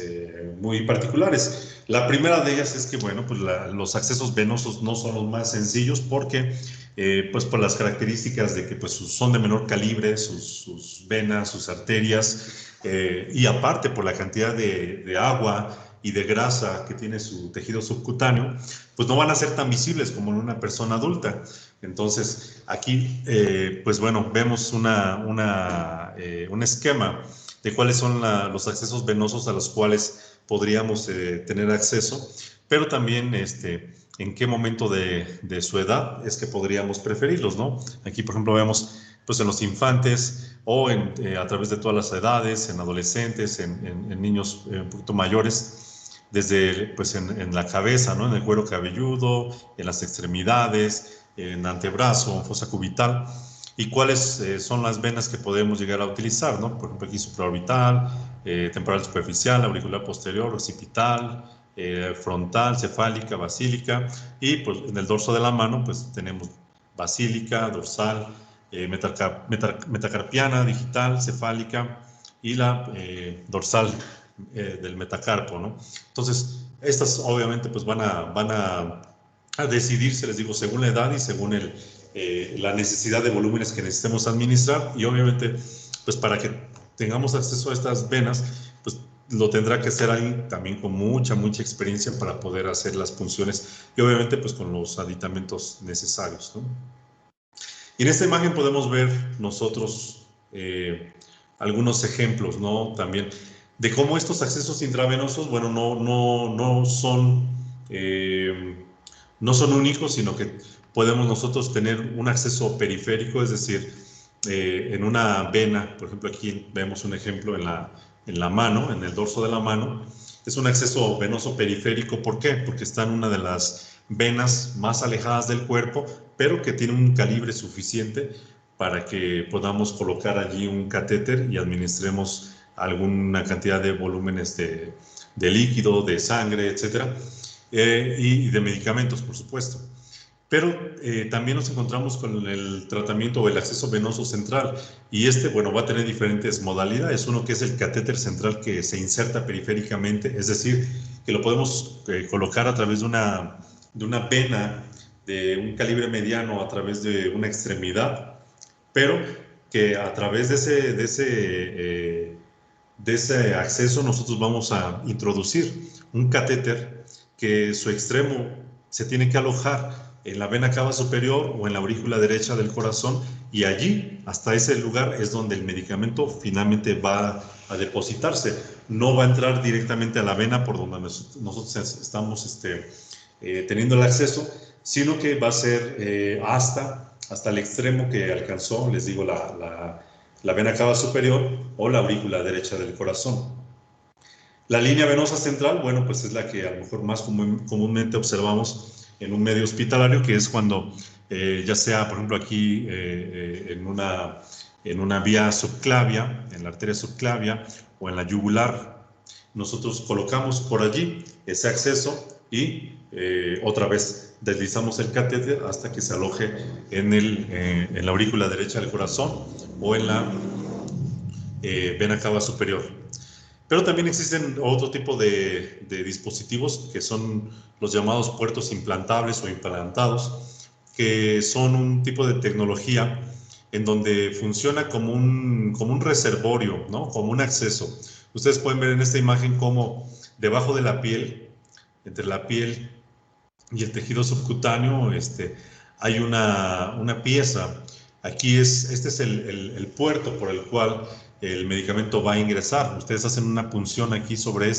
muy particulares. La primera de ellas es que, bueno, pues los accesos venosos no son los más sencillos porque, pues por las características de que pues, son de menor calibre, sus venas, sus arterias, y aparte por la cantidad de agua y de grasa que tiene su tejido subcutáneo, pues no van a ser tan visibles como en una persona adulta. Entonces, aquí, pues bueno, vemos un esquema de cuáles son los accesos venosos a los cuales podríamos tener acceso, pero también en qué momento de su edad es que podríamos preferirlos, ¿no? Aquí, por ejemplo, vemos pues en los infantes o a través de todas las edades, en adolescentes, en niños un poquito mayores, desde pues en la cabeza, ¿no? En el cuero cabelludo, en las extremidades, en antebrazo, fosa cubital, y cuáles son las venas que podemos llegar a utilizar, ¿no? Por ejemplo, aquí supraorbital, temporal superficial, auricular posterior, occipital, frontal, cefálica, basílica, y pues en el dorso de la mano pues tenemos basílica, dorsal, metacarpiana, digital, cefálica y la dorsal del metacarpo, ¿no? Entonces, estas obviamente pues van a decidirse, les digo, según la edad y según la necesidad de volúmenes que necesitemos administrar, y obviamente pues para que tengamos acceso a estas venas, pues lo tendrá que hacer alguien también con mucha experiencia para poder hacer las funciones y obviamente pues con los aditamentos necesarios, ¿no? Y en esta imagen podemos ver nosotros algunos ejemplos, ¿no? También de cómo estos accesos intravenosos, bueno, no son únicos, sino que podemos nosotros tener un acceso periférico, es decir, en una vena, por ejemplo, aquí vemos un ejemplo en la mano, en el dorso de la mano, es un acceso venoso periférico. ¿Por qué? Porque está en una de las venas más alejadas del cuerpo, pero que tiene un calibre suficiente para que podamos colocar allí un catéter y administremos alguna cantidad de volúmenes de líquido, de sangre, etcétera, y de medicamentos, por supuesto. Pero también nos encontramos con el tratamiento o el acceso venoso central, y bueno, va a tener diferentes modalidades. Uno que es el catéter central, que se inserta periféricamente, es decir, que lo podemos colocar a través de una vena de un calibre mediano a través de una extremidad, pero que a través de ese acceso nosotros vamos a introducir un catéter que su extremo se tiene que alojar en la vena cava superior o en la aurícula derecha del corazón, y allí, hasta ese lugar, es donde el medicamento finalmente va a depositarse. No va a entrar directamente a la vena por donde nosotros estamos teniendo el acceso, sino que va a ser hasta el extremo que alcanzó, les digo, la vena cava superior o la aurícula derecha del corazón. La línea venosa central, bueno, pues es la que a lo mejor más comúnmente observamos en un medio hospitalario, que es cuando, ya sea, por ejemplo, aquí en una vía subclavia, en la arteria subclavia o en la yugular, nosotros colocamos por allí ese acceso y otra vez deslizamos el catéter hasta que se aloje en la aurícula derecha del corazón o en la vena cava superior. Pero también existen otro tipo de dispositivos, que son los llamados puertos implantables o implantados, que son un tipo de tecnología en donde funciona como un reservorio, ¿no? Como un acceso. Ustedes pueden ver en esta imagen cómo debajo de la piel, entre la piel y el tejido subcutáneo, hay una pieza. Aquí este es el puerto por el cual el medicamento va a ingresar. Ustedes hacen una punción aquí sobre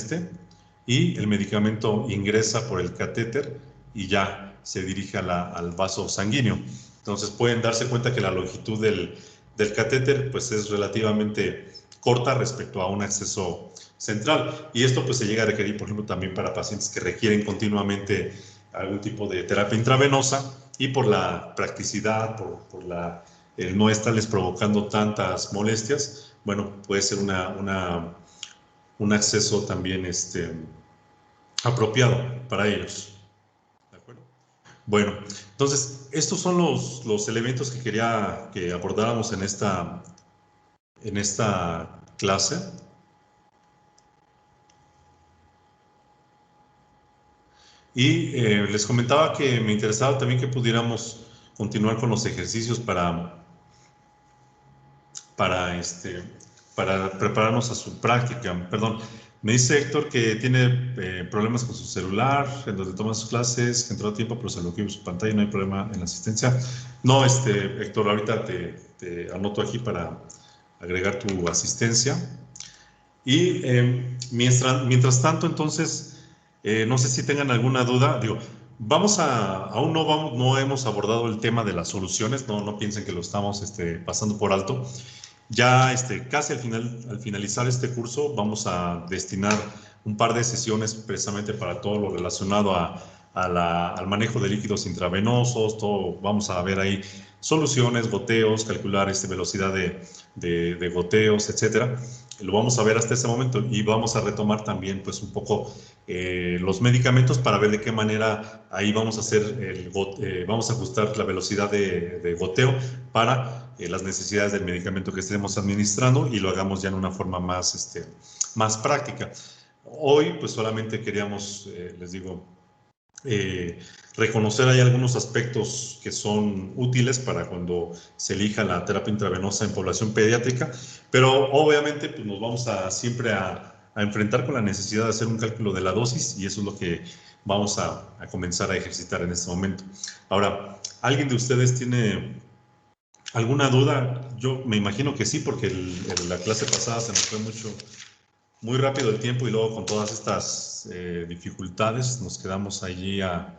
y el medicamento ingresa por el catéter y ya se dirige al vaso sanguíneo. Entonces pueden darse cuenta que la longitud del catéter pues es relativamente corta respecto a un acceso central, y esto pues se llega a requerir, por ejemplo, también para pacientes que requieren continuamente algún tipo de terapia intravenosa, y por la practicidad, por el no estarles provocando tantas molestias, bueno, puede ser un acceso también apropiado para ellos. ¿De acuerdo? Bueno, entonces, estos son los elementos que quería que abordáramos en esta clase. Y les comentaba que me interesaba también que pudiéramos continuar con los ejercicios para, para prepararnos a su práctica. Perdón, me dice Héctor que tiene problemas con su celular, en donde toma sus clases, que entró a tiempo, pero se bloqueó su pantalla y no hay problema en la asistencia. No, Héctor, ahorita te anoto aquí para agregar tu asistencia. Y mientras tanto, entonces, no sé si tengan alguna duda. Digo, aún no hemos abordado el tema de las soluciones, no piensen que lo estamos pasando por alto. Ya casi al finalizar este curso vamos a destinar un par de sesiones precisamente para todo lo relacionado al manejo de líquidos intravenosos. Vamos a ver ahí soluciones, goteos, calcular velocidad de goteos, etcétera. Lo vamos a ver hasta ese momento, y vamos a retomar también pues un poco los medicamentos para ver de qué manera ahí vamos a hacer vamos a ajustar la velocidad de goteo para las necesidades del medicamento que estemos administrando, y lo hagamos ya en una forma más práctica. Hoy pues solamente queríamos, les digo, reconocer hay algunos aspectos que son útiles para cuando se elija la terapia intravenosa en población pediátrica, pero obviamente pues nos vamos siempre a enfrentar con la necesidad de hacer un cálculo de la dosis, y eso es lo que vamos a comenzar a ejercitar en este momento. Ahora, ¿alguien de ustedes tiene alguna duda? Yo me imagino que sí, porque la clase pasada se nos fue muy rápido el tiempo, y luego con todas estas dificultades nos quedamos allí a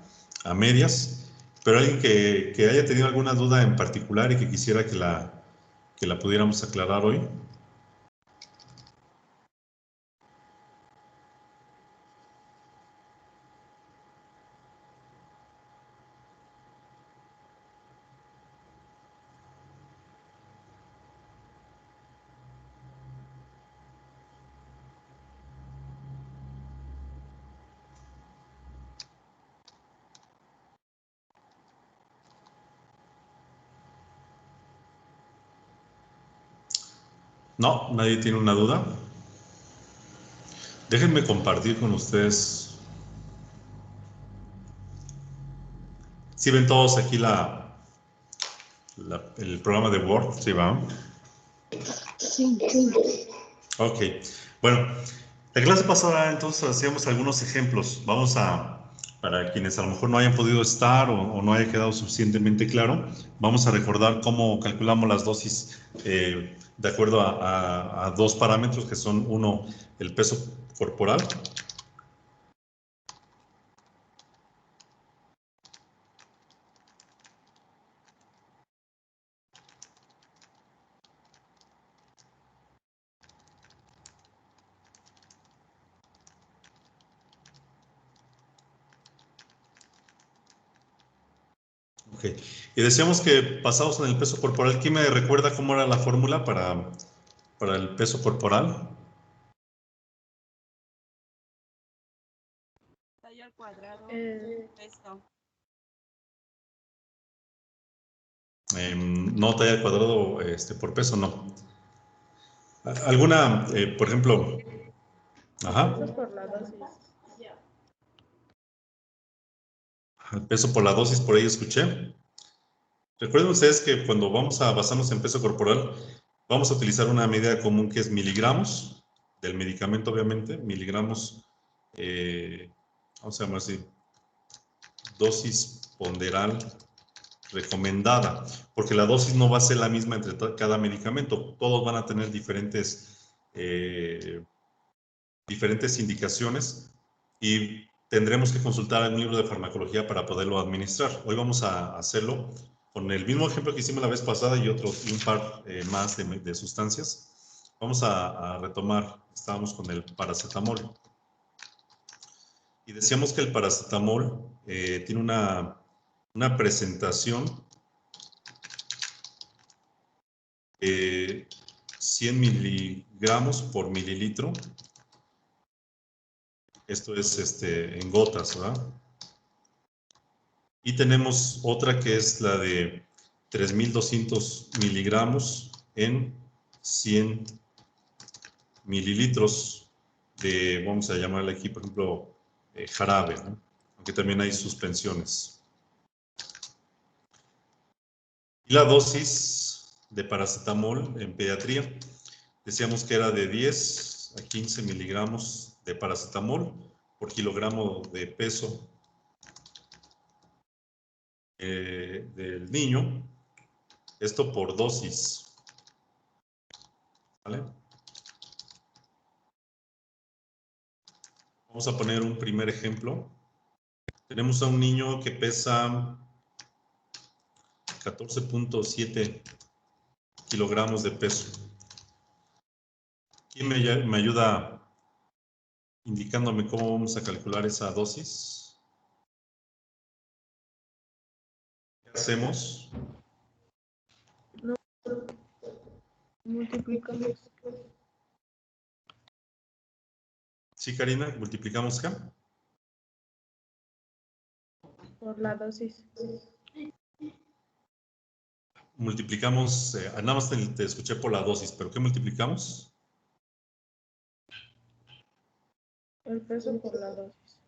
medias. Pero alguien que haya tenido alguna duda en particular y que quisiera que la pudiéramos aclarar hoy. No, nadie tiene una duda. Déjenme compartir con ustedes. ¿Sí ven todos aquí el programa de Word? ¿Sí va? Sí. Ok. Bueno, la clase pasada entonces hacíamos algunos ejemplos. Para quienes a lo mejor no hayan podido estar o no haya quedado suficientemente claro, vamos a recordar cómo calculamos las dosis de acuerdo a dos parámetros que son uno, el peso corporal. Ok. Y decíamos que basados en el peso corporal, ¿quién me recuerda cómo era la fórmula para el peso corporal? Talla al cuadrado, peso. No, talla al cuadrado por peso, no. ¿Alguna, por ejemplo? Ajá. Por la dosis. El peso por la dosis, por ahí escuché. Recuerden ustedes que cuando vamos a basarnos en peso corporal, vamos a utilizar una medida común que es miligramos, del medicamento obviamente, miligramos, vamos a llamar así, dosis ponderal recomendada, porque la dosis no va a ser la misma entre cada medicamento, todos van a tener diferentes indicaciones y tendremos que consultar algún libro de farmacología para poderlo administrar. Hoy vamos a hacerlo con el mismo ejemplo que hicimos la vez pasada y un par más de sustancias. Vamos a retomar, estábamos con el paracetamol. Y decíamos que el paracetamol tiene una presentación 100 miligramos por mililitro. Esto es en gotas, ¿verdad? Y tenemos otra que es la de 3200 miligramos en 100 mililitros de, vamos a llamarle aquí, por ejemplo, jarabe, ¿no? Aunque también hay suspensiones. Y la dosis de paracetamol en pediatría, decíamos que era de 10 a 15 miligramos de paracetamol por kilogramo de peso del niño, esto por dosis, ¿vale? Vamos a poner un primer ejemplo. Tenemos a un niño que pesa 14.7 kilogramos de peso. ¿Quién me ayuda indicándome cómo vamos a calcular esa dosis? ¿Qué hacemos? Multiplicamos. Sí, Karina, multiplicamos ¿qué? Por la dosis. Multiplicamos, nada más te escuché por la dosis, pero ¿qué multiplicamos? El peso por la dosis.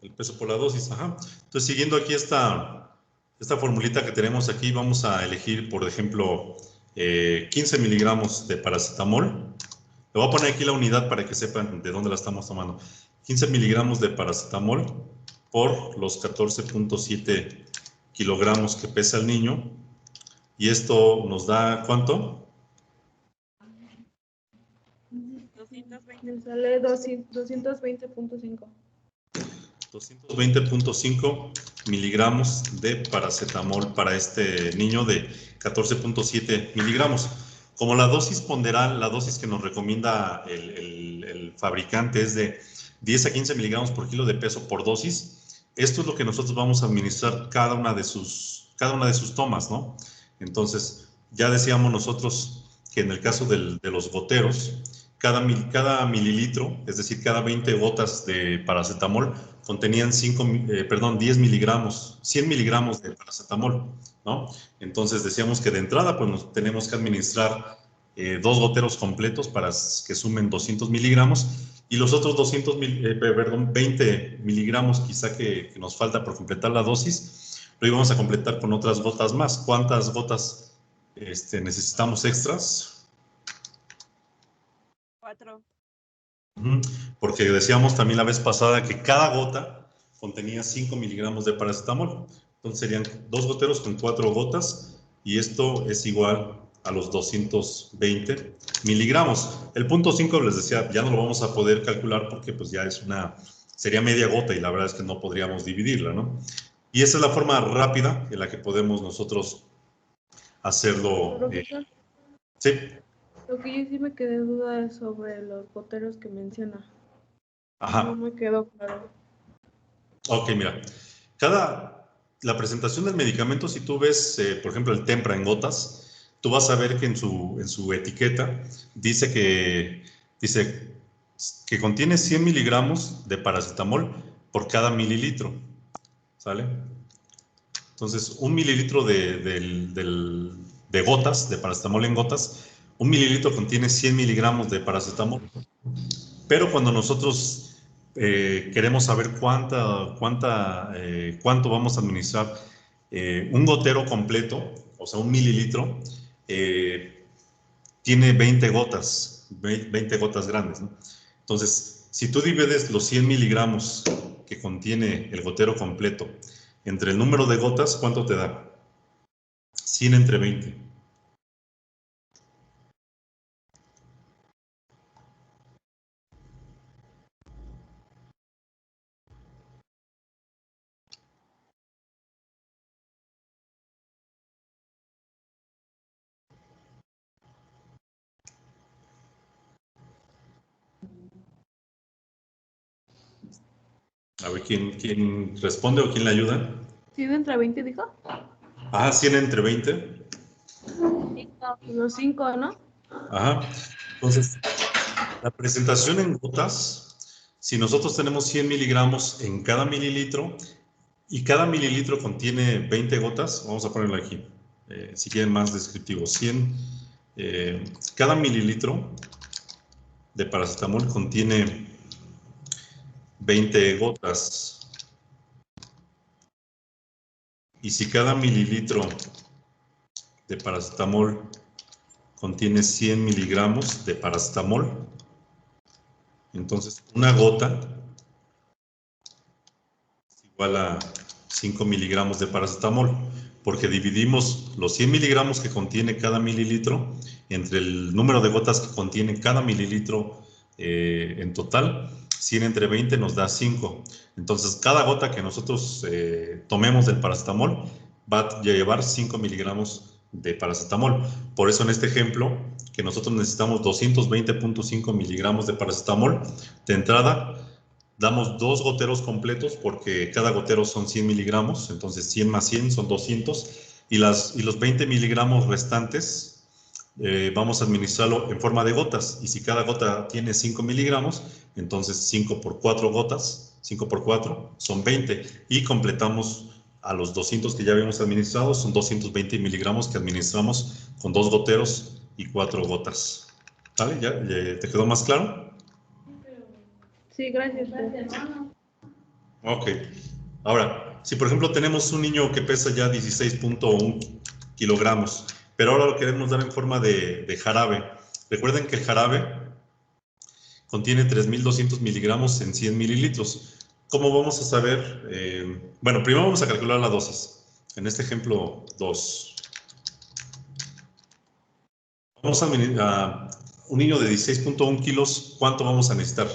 El peso por la dosis, ajá. Entonces, siguiendo aquí esta formulita que tenemos aquí, vamos a elegir, por ejemplo, 15 miligramos de paracetamol. Le voy a poner aquí la unidad para que sepan de dónde la estamos tomando. 15 miligramos de paracetamol por los 14.7 kilogramos que pesa el niño. Y esto nos da, ¿cuánto? 220. Sale 220.5. 220.5 miligramos de paracetamol para este niño de 14.7 miligramos. Como la dosis ponderal, la dosis que nos recomienda el fabricante es de 10 a 15 miligramos por kilo de peso por dosis, esto es lo que nosotros vamos a administrar cada una de sus tomas, ¿no? Entonces, ya decíamos nosotros que en el caso de los goteros, cada mililitro, es decir, cada 20 gotas de paracetamol, contenían 10 miligramos, 100 miligramos de paracetamol, ¿no? Entonces decíamos que de entrada, pues nos tenemos que administrar 2 goteros completos para que sumen 200 miligramos y los otros 20 miligramos quizá que nos falta por completar la dosis, lo íbamos a completar con otras gotas más. ¿Cuántas gotas necesitamos extras? 4. Porque decíamos también la vez pasada que cada gota contenía 5 miligramos de paracetamol. Entonces serían 2 goteros con 4 gotas y esto es igual a los 220 miligramos. El punto 5 les decía, ya no lo vamos a poder calcular porque pues ya sería media gota y la verdad es que no podríamos dividirla, ¿no? Y esa es la forma rápida en la que podemos nosotros hacerlo. Profesor, Sí. lo que yo sí me quedé duda es sobre los goteros que menciona. Ajá. No me quedó claro. Ok, mira. La presentación del medicamento, si tú ves, por ejemplo, el Tempra en gotas, tú vas a ver que en su etiqueta dice que contiene 100 miligramos de paracetamol por cada mililitro, ¿sale? Entonces, 1 mililitro de gotas, de paracetamol en gotas, 1 mililitro contiene 100 miligramos de paracetamol. Pero cuando nosotros queremos saber cuánto vamos a administrar, un gotero completo, o sea, 1 mililitro, tiene 20 gotas grandes, ¿no? Entonces, si tú divides los 100 miligramos que contiene el gotero completo entre el número de gotas, ¿cuánto te da? 100 entre 20. A ver, ¿quién responde o quién le ayuda? ¿Sí de entre 20 dijo? Ajá, 100 entre 20. Los 5, ¿no? Ajá. Entonces, la presentación en gotas, si nosotros tenemos 100 miligramos en cada mililitro y cada mililitro contiene 20 gotas, vamos a ponerlo aquí, si quieren más descriptivo, 100, cada mililitro de paracetamol contiene 20 gotas. Y si cada mililitro de paracetamol contiene 100 miligramos de paracetamol, entonces una gota es igual a 5 miligramos de paracetamol, porque dividimos los 100 miligramos que contiene cada mililitro entre el número de gotas que contiene cada mililitro en total. 100 entre 20 nos da 5. Entonces, cada gota que nosotros tomemos del paracetamol va a llevar 5 miligramos de paracetamol. Por eso en este ejemplo, que nosotros necesitamos 220.5 miligramos de paracetamol, de entrada damos 2 goteros completos porque cada gotero son 100 miligramos, entonces 100 más 100 son 200, y los 20 miligramos restantes vamos a administrarlo en forma de gotas, y si cada gota tiene 5 miligramos, entonces 5 por 4 gotas, 5 por 4 son 20, y completamos a los 200 que ya habíamos administrado, son 220 miligramos que administramos con 2 goteros y 4 gotas. ¿Vale? ¿Ya te quedó más claro? Sí, gracias. Ok. Ahora, si por ejemplo tenemos un niño que pesa ya 16.1 kilogramos, pero ahora lo queremos dar en forma de jarabe. Recuerden que el jarabe contiene 3.200 miligramos en 100 mililitros. ¿Cómo vamos a saber? Bueno, primero vamos a calcular la dosis. En este ejemplo, 2. Vamos a un niño de 16.1 kilos, ¿cuánto vamos a necesitar?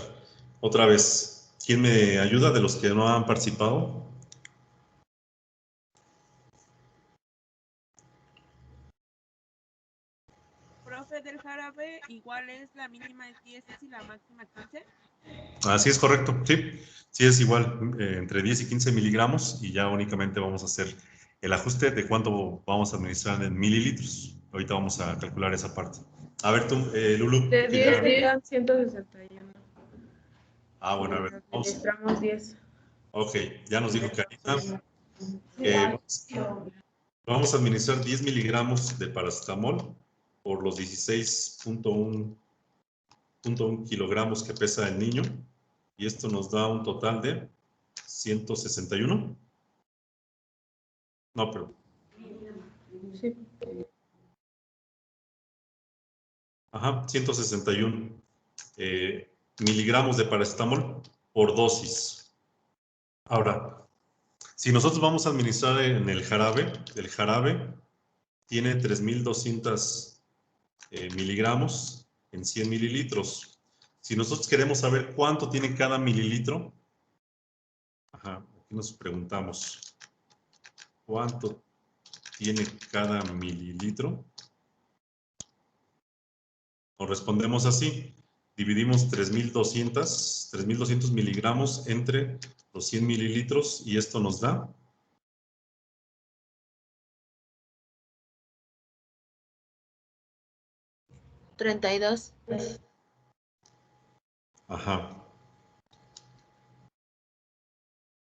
Otra vez, ¿quién me ayuda de los que no han participado? Profe, del jarabe igual es la mínima es 10 y la máxima 15. Así es correcto, sí. Sí es igual, entre 10 y 15 miligramos, y ya únicamente vamos a hacer el ajuste de cuánto vamos a administrar en mililitros. Ahorita vamos a calcular esa parte. A ver tú, Lulu. De 10 serían 161. Ah, bueno, a ver. Administramos 10. Ok, ya nos dijo Karina. Vamos a administrar 10 miligramos de paracetamol por los 16.1 kilogramos que pesa el niño. Y esto nos da un total de 161. No, pero... Sí. Ajá, 161 miligramos de paracetamol por dosis. Ahora, si nosotros vamos a administrar en el jarabe tiene 3.200 miligramos en 100 mililitros. Si nosotros queremos saber cuánto tiene cada mililitro, aquí nos preguntamos, ¿cuánto tiene cada mililitro? Nos respondemos así. Dividimos 3.200 miligramos entre los 100 mililitros y esto nos da 32. Ajá.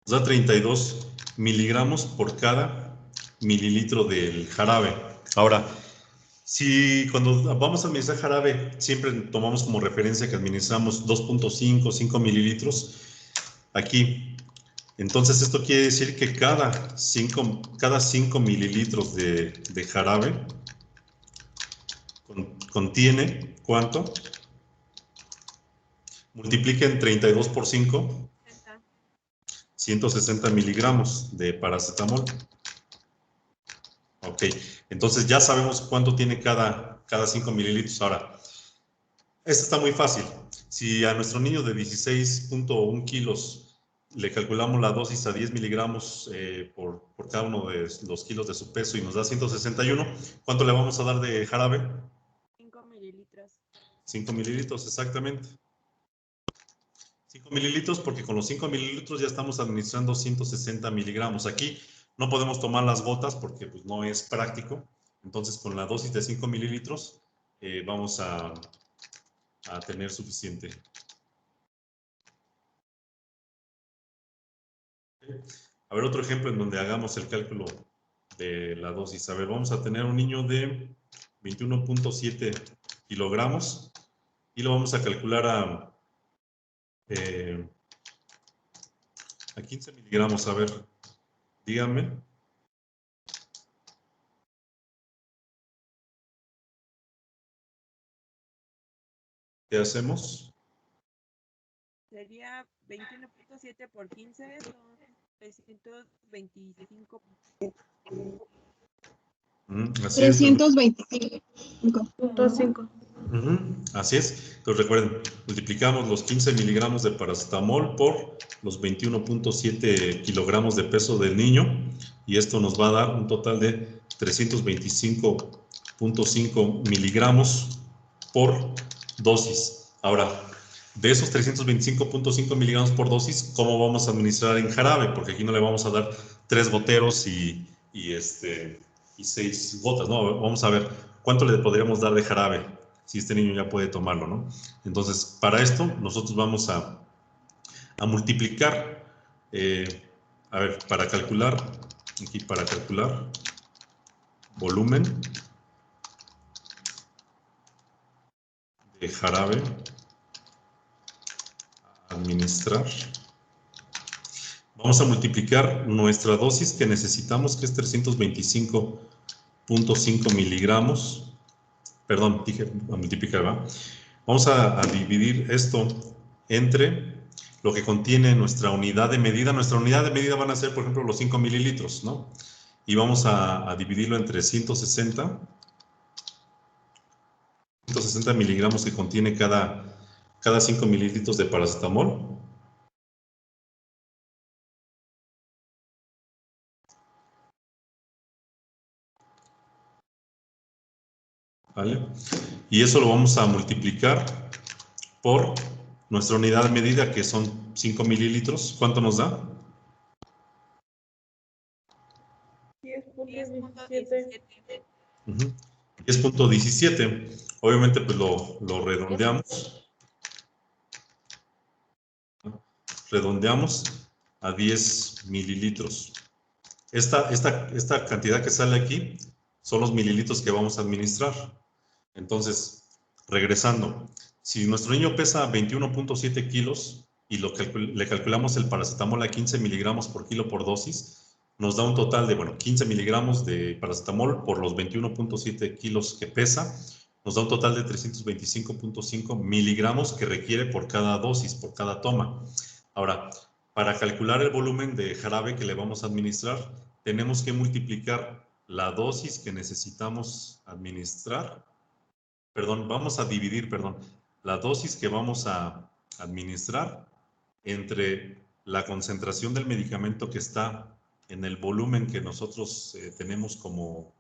Nos da 32 miligramos por cada mililitro del jarabe. Ahora, si cuando vamos a administrar jarabe, siempre tomamos como referencia que administramos 2.5, 5 mililitros aquí. Entonces, esto quiere decir que cada 5 mililitros de jarabe contiene, ¿cuánto? Multipliquen 32 por 5. 160 miligramos de paracetamol. Ok, entonces ya sabemos cuánto tiene cada 5 mililitros. Ahora, esto está muy fácil. Si a nuestro niño de 16.1 kilos le calculamos la dosis a 10 miligramos por cada uno de los kilos de su peso y nos da 161, ¿cuánto le vamos a dar de jarabe? 5 mililitros. 5 mililitros, exactamente. 5 mililitros, porque con los 5 mililitros ya estamos administrando 160 miligramos. Aquí no podemos tomar las gotas porque pues, no es práctico. Entonces, con la dosis de 5 mililitros vamos a tener suficiente. A ver, otro ejemplo en donde hagamos el cálculo de la dosis. A ver, vamos a tener un niño de 21.7 kilogramos y lo vamos a calcular a 15 miligramos. A ver, díganme. ¿Qué hacemos? Sería 21.7 por 15, son 325. Así es. 325.5. Así es. Entonces recuerden, multiplicamos los 15 miligramos de paracetamol por los 21.7 kilogramos de peso del niño y esto nos va a dar un total de 325.5 miligramos por dosis. Ahora, de esos 325.5 miligramos por dosis, ¿cómo vamos a administrar en jarabe? Porque aquí no le vamos a dar 3 goteros y 6 gotas, ¿no? Vamos a ver cuánto le podríamos dar de jarabe si este niño ya puede tomarlo, ¿no? Entonces, para esto, nosotros vamos a multiplicar, a ver, para calcular volumen de jarabe a administrar. Vamos a multiplicar nuestra dosis que necesitamos, que es 325.5 miligramos. Perdón, dije a multiplicar, ¿va? Vamos a dividir esto entre lo que contiene nuestra unidad de medida. Nuestra unidad de medida van a ser, por ejemplo, los 5 mililitros, ¿no? Y vamos a dividirlo entre 160 miligramos que contiene cada 5 mililitros de paracetamol. ¿Vale? Y eso lo vamos a multiplicar por nuestra unidad de medida, que son 5 mililitros. ¿Cuánto nos da? 10.17. 10.17. Obviamente, pues lo redondeamos. Redondeamos a 10 mililitros. Esta cantidad que sale aquí son los mililitros que vamos a administrar. Entonces, regresando, si nuestro niño pesa 21.7 kilos y le calculamos el paracetamol a 15 miligramos por kilo por dosis, nos da un total de, bueno, 15 miligramos de paracetamol por los 21.7 kilos que pesa, nos da un total de 325.5 miligramos que requiere por cada dosis, por cada toma. Ahora, para calcular el volumen de jarabe que le vamos a administrar, tenemos que multiplicar la dosis que necesitamos administrar, vamos a dividir, la dosis que vamos a administrar entre la concentración del medicamento que está en el volumen que nosotros tenemos como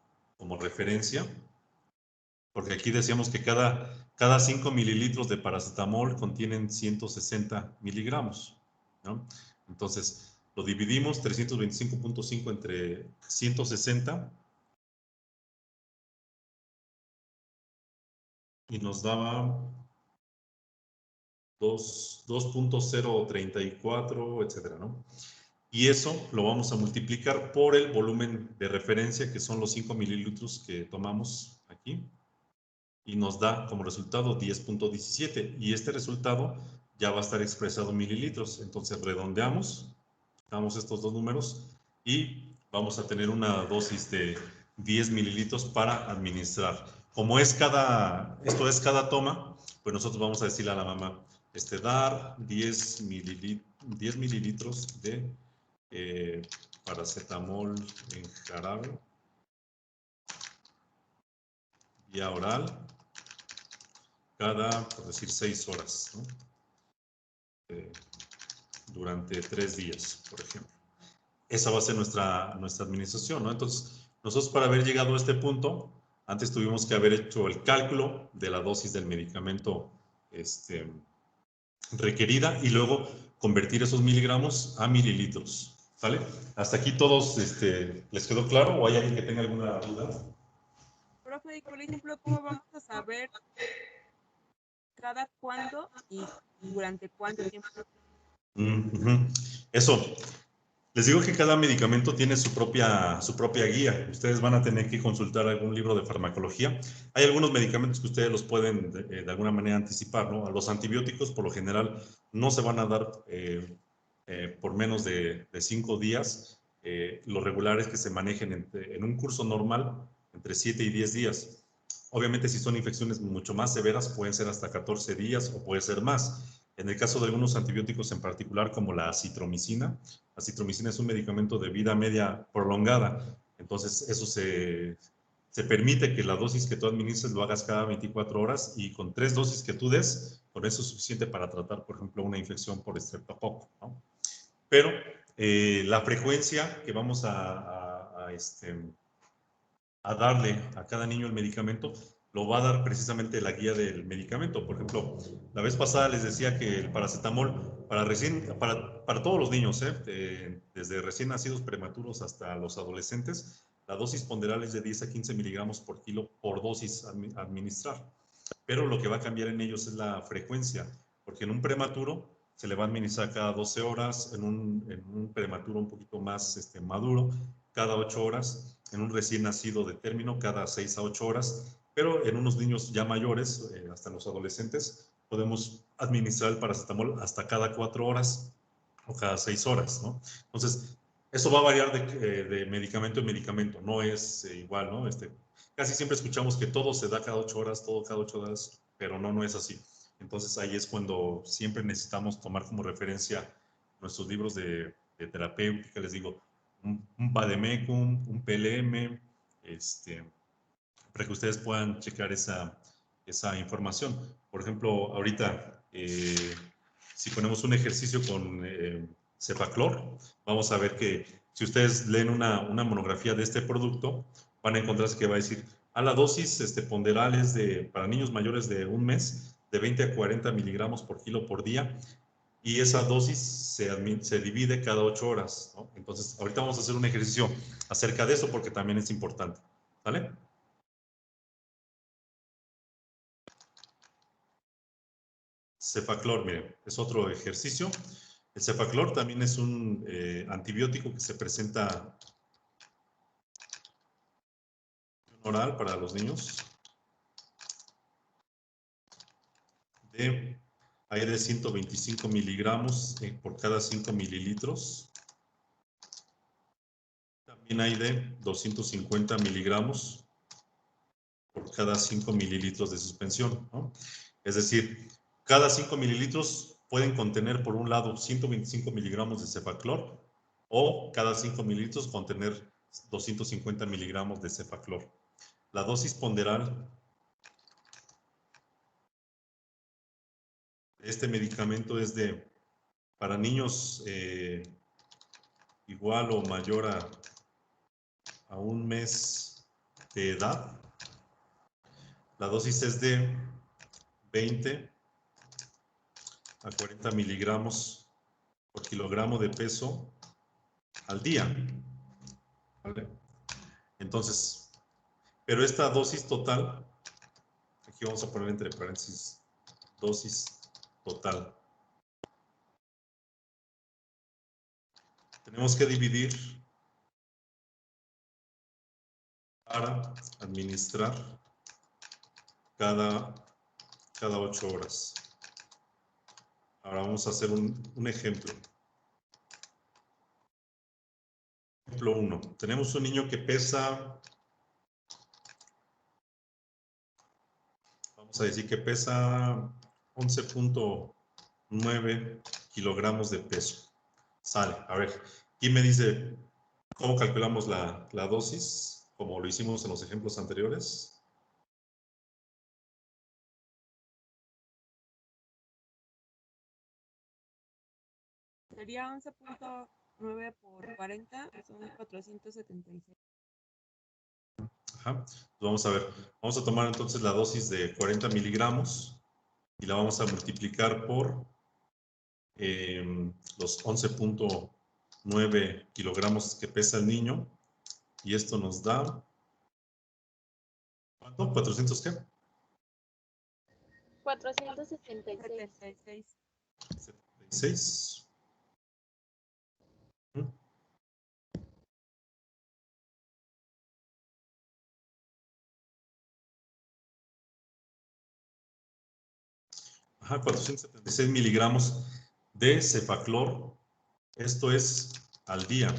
referencia, porque aquí decíamos que cada 5 mililitros de paracetamol contienen 160 miligramos, ¿no? Entonces, lo dividimos 325.5 entre 160 y nos daba 2.034, etcétera, ¿no? Y eso lo vamos a multiplicar por el volumen de referencia, que son los 5 mililitros que tomamos aquí, y nos da como resultado 10.17, y este resultado ya va a estar expresado en mililitros. Entonces redondeamos, damos estos dos números, y vamos a tener una dosis de 10 mililitros para administrar. Como esto es cada toma, pues nosotros vamos a decirle a la mamá, dar 10 mililitros de paracetamol en jarabe vía oral cada, por decir, 6 horas, ¿no? Durante 3 días, por ejemplo. Esa va a ser nuestra administración, ¿no? Entonces, nosotros para haber llegado a este punto, antes tuvimos que haber hecho el cálculo de la dosis del medicamento requerida y luego convertir esos miligramos a mililitros, ¿vale? ¿Hasta aquí todos les quedó claro o hay alguien que tenga alguna duda? Profe, y por ejemplo, ¿cómo vamos a saber cada cuándo y durante cuánto tiempo? Eso. Les digo que cada medicamento tiene su propia guía. Ustedes van a tener que consultar algún libro de farmacología. Hay algunos medicamentos que ustedes los pueden de alguna manera anticipar, ¿no? A los antibióticos, por lo general, no se van a dar por menos de 5 días. Lo regular es que se manejen en un curso normal entre 7 y 10 días. Obviamente, si son infecciones mucho más severas, pueden ser hasta 14 días o puede ser más. En el caso de algunos antibióticos en particular, como la acitromicina es un medicamento de vida media prolongada. Entonces, eso se permite que la dosis que tú administres lo hagas cada 24 horas y con 3 dosis que tú des, con eso es suficiente para tratar, por ejemplo, una infección por estreptococo, ¿no? Pero la frecuencia que vamos a darle a cada niño el medicamento lo va a dar precisamente la guía del medicamento. Por ejemplo, la vez pasada les decía que el paracetamol para todos los niños, desde recién nacidos prematuros hasta los adolescentes, la dosis ponderal es de 10 a 15 miligramos por kilo por dosis administrar. Pero lo que va a cambiar en ellos es la frecuencia, porque en un prematuro se le va a administrar cada 12 horas, en un prematuro un poquito más maduro, cada 8 horas, en un recién nacido de término, cada 6 a 8 horas, pero en unos niños ya mayores, hasta los adolescentes, podemos administrar el paracetamol hasta cada 4 horas o cada 6 horas, ¿no? Entonces, eso va a variar de medicamento en medicamento, no es igual, ¿no? Casi siempre escuchamos que todo se da cada 8 horas, todo cada 8 horas, pero no es así. Entonces, ahí es cuando siempre necesitamos tomar como referencia nuestros libros de terapéutica, les digo, un Vademecum, un PLM, para que ustedes puedan checar esa información. Por ejemplo, ahorita, si ponemos un ejercicio con Cepaclor, vamos a ver que si ustedes leen una monografía de este producto, van a encontrarse que va a decir, a la dosis ponderal es para niños mayores de un mes, de 20 a 40 miligramos por kilo por día, y esa dosis se divide cada 8 horas, ¿no? Entonces, ahorita vamos a hacer un ejercicio acerca de eso porque también es importante, ¿vale? Cepaclor, miren, es otro ejercicio. El Cepaclor también es un antibiótico que se presenta oral para los niños. hay de 125 miligramos por cada 5 mililitros. También hay de 250 miligramos por cada 5 mililitros de suspensión, ¿no? Es decir, cada 5 mililitros pueden contener, por un lado, 125 miligramos de cefaclor, o cada 5 mililitros contener 250 miligramos de cefaclor. La dosis ponderal de este medicamento es de, para niños igual o mayor a 1 mes de edad, la dosis es de 20 a 40 miligramos por kilogramo de peso al día, ¿vale? Entonces, pero esta dosis total, aquí vamos a poner entre paréntesis, dosis total. Tenemos que dividir para administrar cada 8 horas. Ahora vamos a hacer un ejemplo. Ejemplo 1. Tenemos un niño que pesa, vamos a decir que pesa 11.9 kilogramos de peso. Sale. A ver, ¿quién me dice cómo calculamos la dosis? Como lo hicimos en los ejemplos anteriores. Sería 11.9 por 40, son 476. Ajá. Vamos a ver, vamos a tomar entonces la dosis de 40 miligramos y la vamos a multiplicar por los 11.9 kilogramos que pesa el niño, y esto nos da, ¿cuánto? ¿400 qué? 476. 76. Ajá, 476 miligramos de cefaclor. Esto es al día.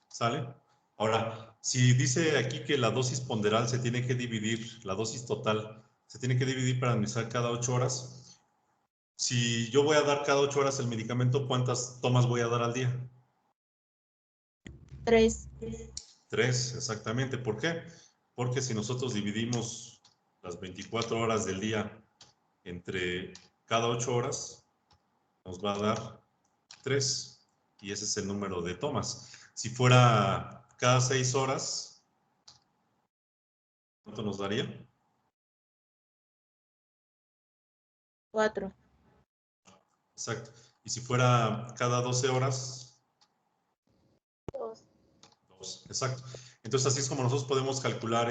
¿Sale? Ahora, si dice aquí que la dosis ponderal se tiene que dividir, la dosis total se tiene que dividir para administrar cada 8 horas. Si yo voy a dar cada 8 horas el medicamento, ¿cuántas tomas voy a dar al día? 3. 3, exactamente. ¿Por qué? Porque si nosotros dividimos las 24 horas del día entre cada 8 horas, nos va a dar 3, y ese es el número de tomas. Si fuera cada 6 horas, ¿cuánto nos daría? 4. Exacto. Y si fuera cada 12 horas, 2. 2. Exacto. Entonces así es como nosotros podemos calcular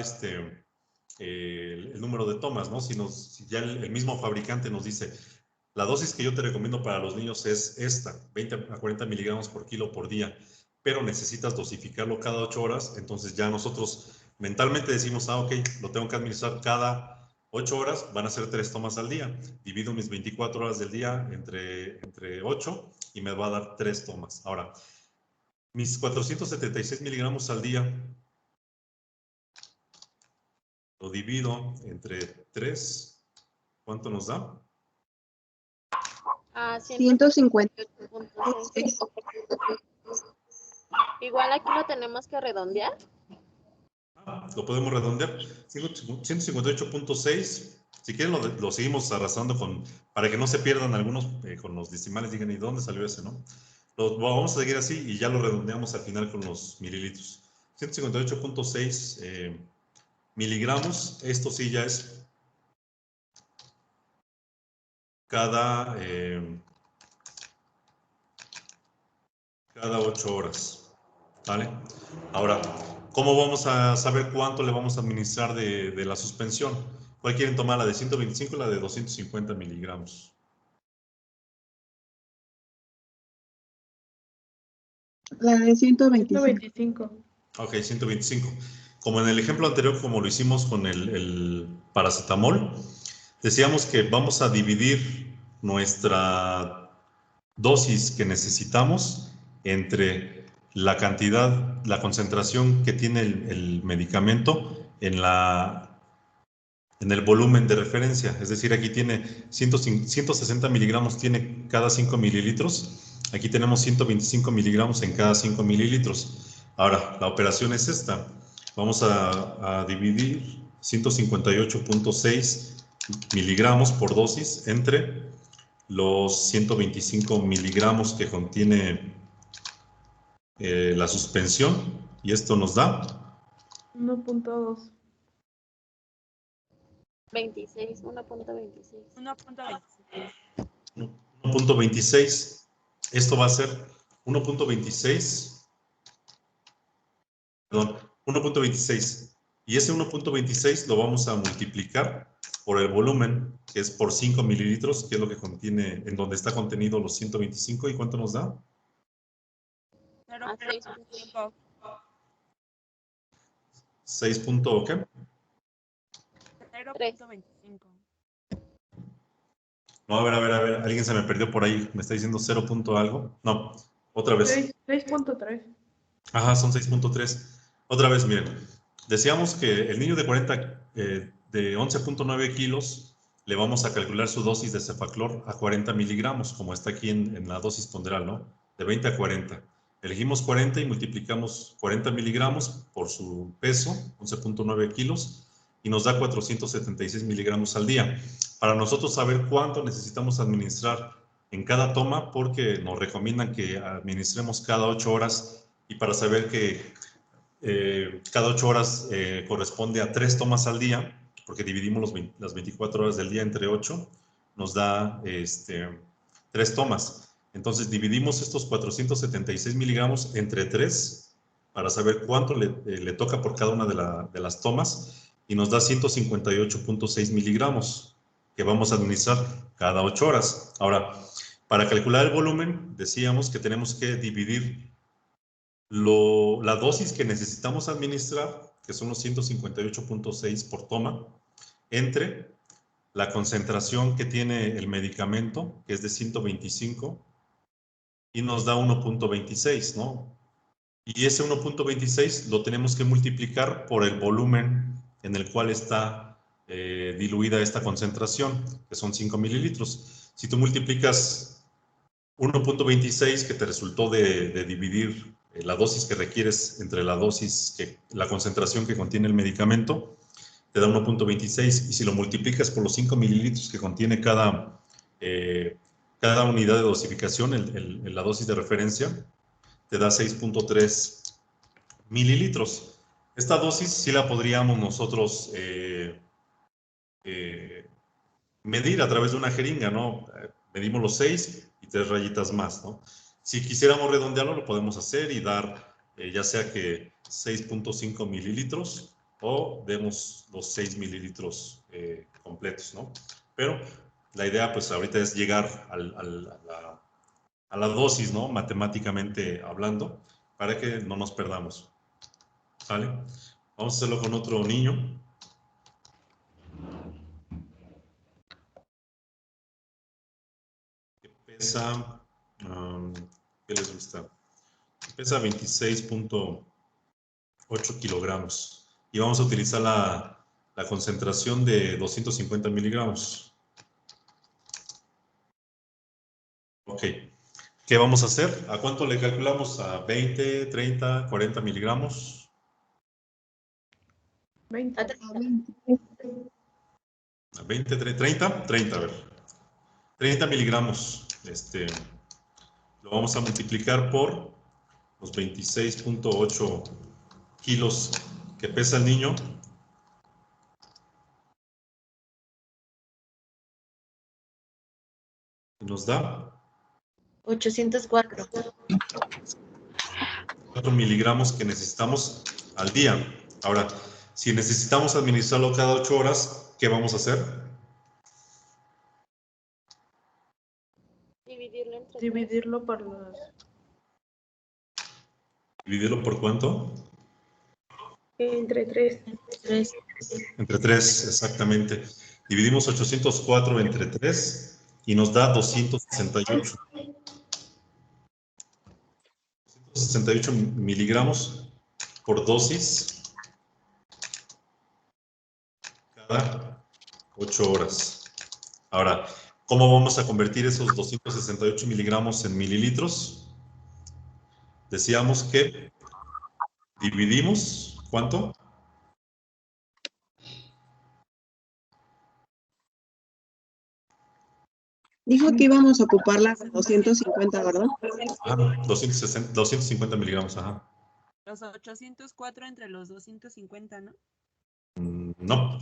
el número de tomas, ¿no? Si ya el mismo fabricante nos dice, la dosis que yo te recomiendo para los niños es esta, 20 a 40 miligramos por kilo por día, pero necesitas dosificarlo cada 8 horas, entonces ya nosotros mentalmente decimos, ok, lo tengo que administrar cada 8 horas, van a ser 3 tomas al día. Divido mis 24 horas del día entre 8 y me va a dar 3 tomas. Ahora, mis 476 miligramos al día, lo divido entre 3, ¿cuánto nos da? 158.6. Igual aquí lo tenemos que redondear. Lo podemos redondear. 158.6. Si quieren lo seguimos arrastrando para que no se pierdan algunos con los decimales. Digan, ¿y dónde salió ese, no? Lo vamos a seguir así y ya lo redondeamos al final con los mililitros. 158.6 miligramos. Esto sí ya es cada 8 horas. ¿Vale? Ahora, ¿cómo vamos a saber cuánto le vamos a administrar de la suspensión? ¿Cuál quieren tomar? ¿La de 125 o la de 250 miligramos? La de 125. 125. Ok, 125. Como en el ejemplo anterior, como lo hicimos con el paracetamol, Decíamos que vamos a dividir nuestra dosis que necesitamos entre la cantidad, la concentración que tiene el medicamento en el volumen de referencia. Es decir, aquí tiene 160 miligramos tiene cada 5 mililitros. Aquí tenemos 125 miligramos en cada 5 mililitros. Ahora, la operación es esta. Vamos a dividir 158.6 miligramos por dosis entre los 125 miligramos que contiene la suspensión, y esto nos da 1.2. 26, 1.26. 1.26. 1.26. Esto va a ser 1.26. Perdón, 1.26. Y ese 1.26 lo vamos a multiplicar por el volumen, que es por 5 mililitros, que es lo que contiene, en donde está contenido los 125. ¿Y cuánto nos da? 0.5. 6. ¿Qué? 0.25. No, a ver, alguien se me perdió por ahí, me está diciendo 0 punto algo. No, otra vez. 6.3. Ajá, son 6.3. Otra vez, miren, decíamos que el niño de 11.9 kilos, le vamos a calcular su dosis de cefaclor a 40 miligramos, como está aquí en la dosis ponderal, ¿no? De 20 a 40. Elegimos 40 y multiplicamos 40 miligramos por su peso, 11.9 kilos, y nos da 476 miligramos al día. Para nosotros saber cuánto necesitamos administrar en cada toma, porque nos recomiendan que administremos cada 8 horas, y para saber que cada 8 horas corresponde a 3 tomas al día, porque dividimos las 24 horas del día entre 8, nos da 3 tomas. Entonces dividimos estos 476 miligramos entre 3 para saber cuánto le toca por cada una de las tomas, y nos da 158.6 miligramos que vamos a administrar cada 8 horas. Ahora, para calcular el volumen, decíamos que tenemos que dividir la dosis que necesitamos administrar, que son los 158.6 por toma, entre la concentración que tiene el medicamento, que es de 125, y nos da 1.26, ¿no? Y ese 1.26 lo tenemos que multiplicar por el volumen en el cual está diluida esta concentración, que son 5 mililitros. Si tú multiplicas 1.26, que te resultó de dividir la dosis que requieres entre la concentración que contiene el medicamento, te da 1.26, y si lo multiplicas por los 5 mililitros que contiene cada unidad de dosificación, la dosis de referencia, te da 6.3 mililitros. Esta dosis sí la podríamos nosotros medir a través de una jeringa, ¿no? Medimos los 6 y 3 rayitas más, ¿no? Si quisiéramos redondearlo, lo podemos hacer y dar ya sea que 6.5 mililitros o demos los 6 mililitros completos, ¿no? Pero la idea, pues, ahorita es llegar a la dosis, ¿no? Matemáticamente hablando, para que no nos perdamos. ¿Vale? Vamos a hacerlo con otro niño. Que pesa, ¿qué les gusta? Pesa 26.8 kilogramos. Y vamos a utilizar la concentración de 250 miligramos. Ok. ¿Qué vamos a hacer? ¿A cuánto le calculamos? ¿A 20, 30, 40 miligramos? 20. A 30. ¿A 20, 30? 30, a ver. 30 miligramos. Lo vamos a multiplicar por los 26.8 kilos que pesa el niño. Y nos da 804. 4 miligramos que necesitamos al día. Ahora, si necesitamos administrarlo cada 8 horas, ¿qué vamos a hacer? Dividirlo entre Dividirlo por los... ¿Dividirlo por cuánto? Entre 3. 3. Entre 3, exactamente. Dividimos 804 entre 3 y nos da 268. 268 miligramos por dosis cada 8 horas. Ahora, ¿cómo vamos a convertir esos 268 miligramos en mililitros? Decíamos que dividimos, ¿cuánto? Dijo que íbamos a ocupar las 250, ¿verdad? Ah, 250 miligramos, ajá. Los 804 entre los 250, ¿no? No,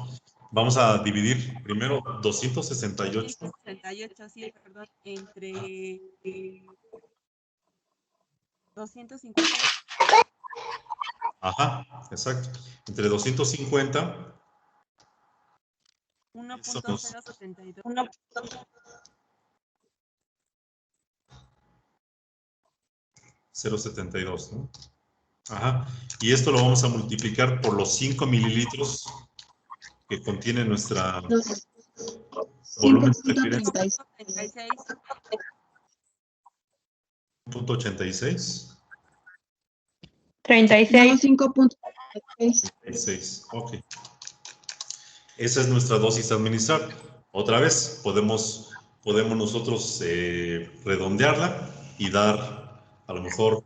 vamos a dividir primero 268. 268, sí, perdón, entre 250. Ajá, exacto. Entre 250. 1.072. 0.72, ¿no? Ajá. Y esto lo vamos a multiplicar por los 5 mililitros que contiene nuestra volumen de referencia. 5.36. 0.86. 36. No, 5.36. 36, ok. Esa es nuestra dosis a administrar. Otra vez, podemos nosotros redondearla y dar, a lo mejor,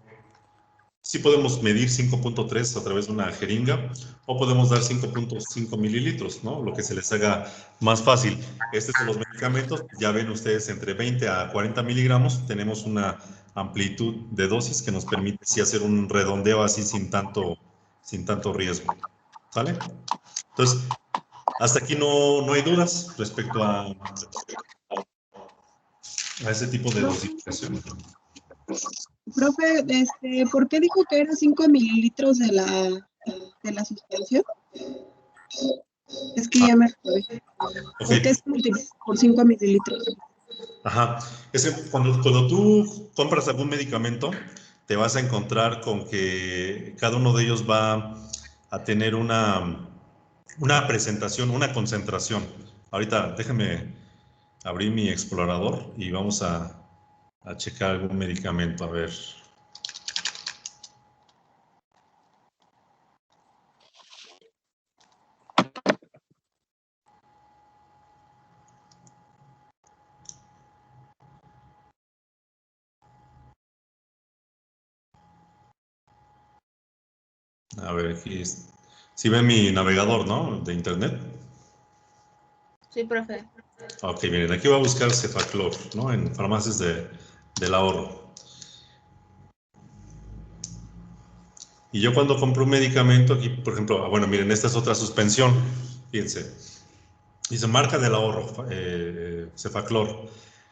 sí podemos medir 5.3 a través de una jeringa o podemos dar 5.5 mililitros, ¿no? Lo que se les haga más fácil. Estos son los medicamentos, ya ven ustedes, entre 20 a 40 miligramos, tenemos una amplitud de dosis que nos permite sí hacer un redondeo así sin tanto riesgo. ¿Sale? Entonces, hasta aquí no hay dudas respecto a ese tipo de dosificación. Profe, ¿por qué dijo que eran 5 mililitros de la suspensión? Es que ya me acordé. ¿Por qué es por 5 mililitros? Ajá. Es que cuando tú compras algún medicamento, te vas a encontrar con que cada uno de ellos va a tener una presentación, una concentración. Ahorita déjenme abrir mi explorador y vamos a checar algún medicamento, a ver. A ver, aquí sí ven mi navegador, ¿no? De internet. Sí, profe. Ok, miren, aquí voy a buscar Cefaclor, ¿no? En farmacias del ahorro. Y yo cuando compro un medicamento, aquí, por ejemplo, bueno, miren, esta es otra suspensión, fíjense. Dice marca del ahorro, Cefaclor.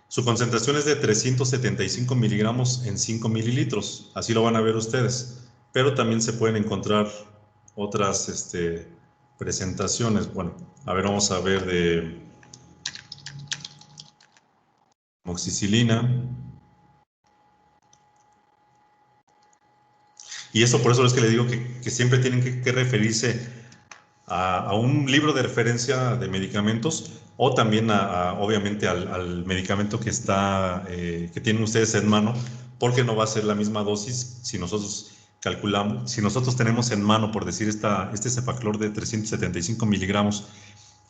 Su concentración es de 375 miligramos en 5 mililitros. Así lo van a ver ustedes. Pero también se pueden encontrar otras presentaciones. Bueno, a ver, vamos a ver de amoxicilina. Y eso por eso es que le digo que siempre tienen que referirse a un libro de referencia de medicamentos o también obviamente al medicamento que que tienen ustedes en mano, porque no va a ser la misma dosis si nosotros calculamos, si nosotros tenemos en mano, por decir, este Cefaclor de 375 miligramos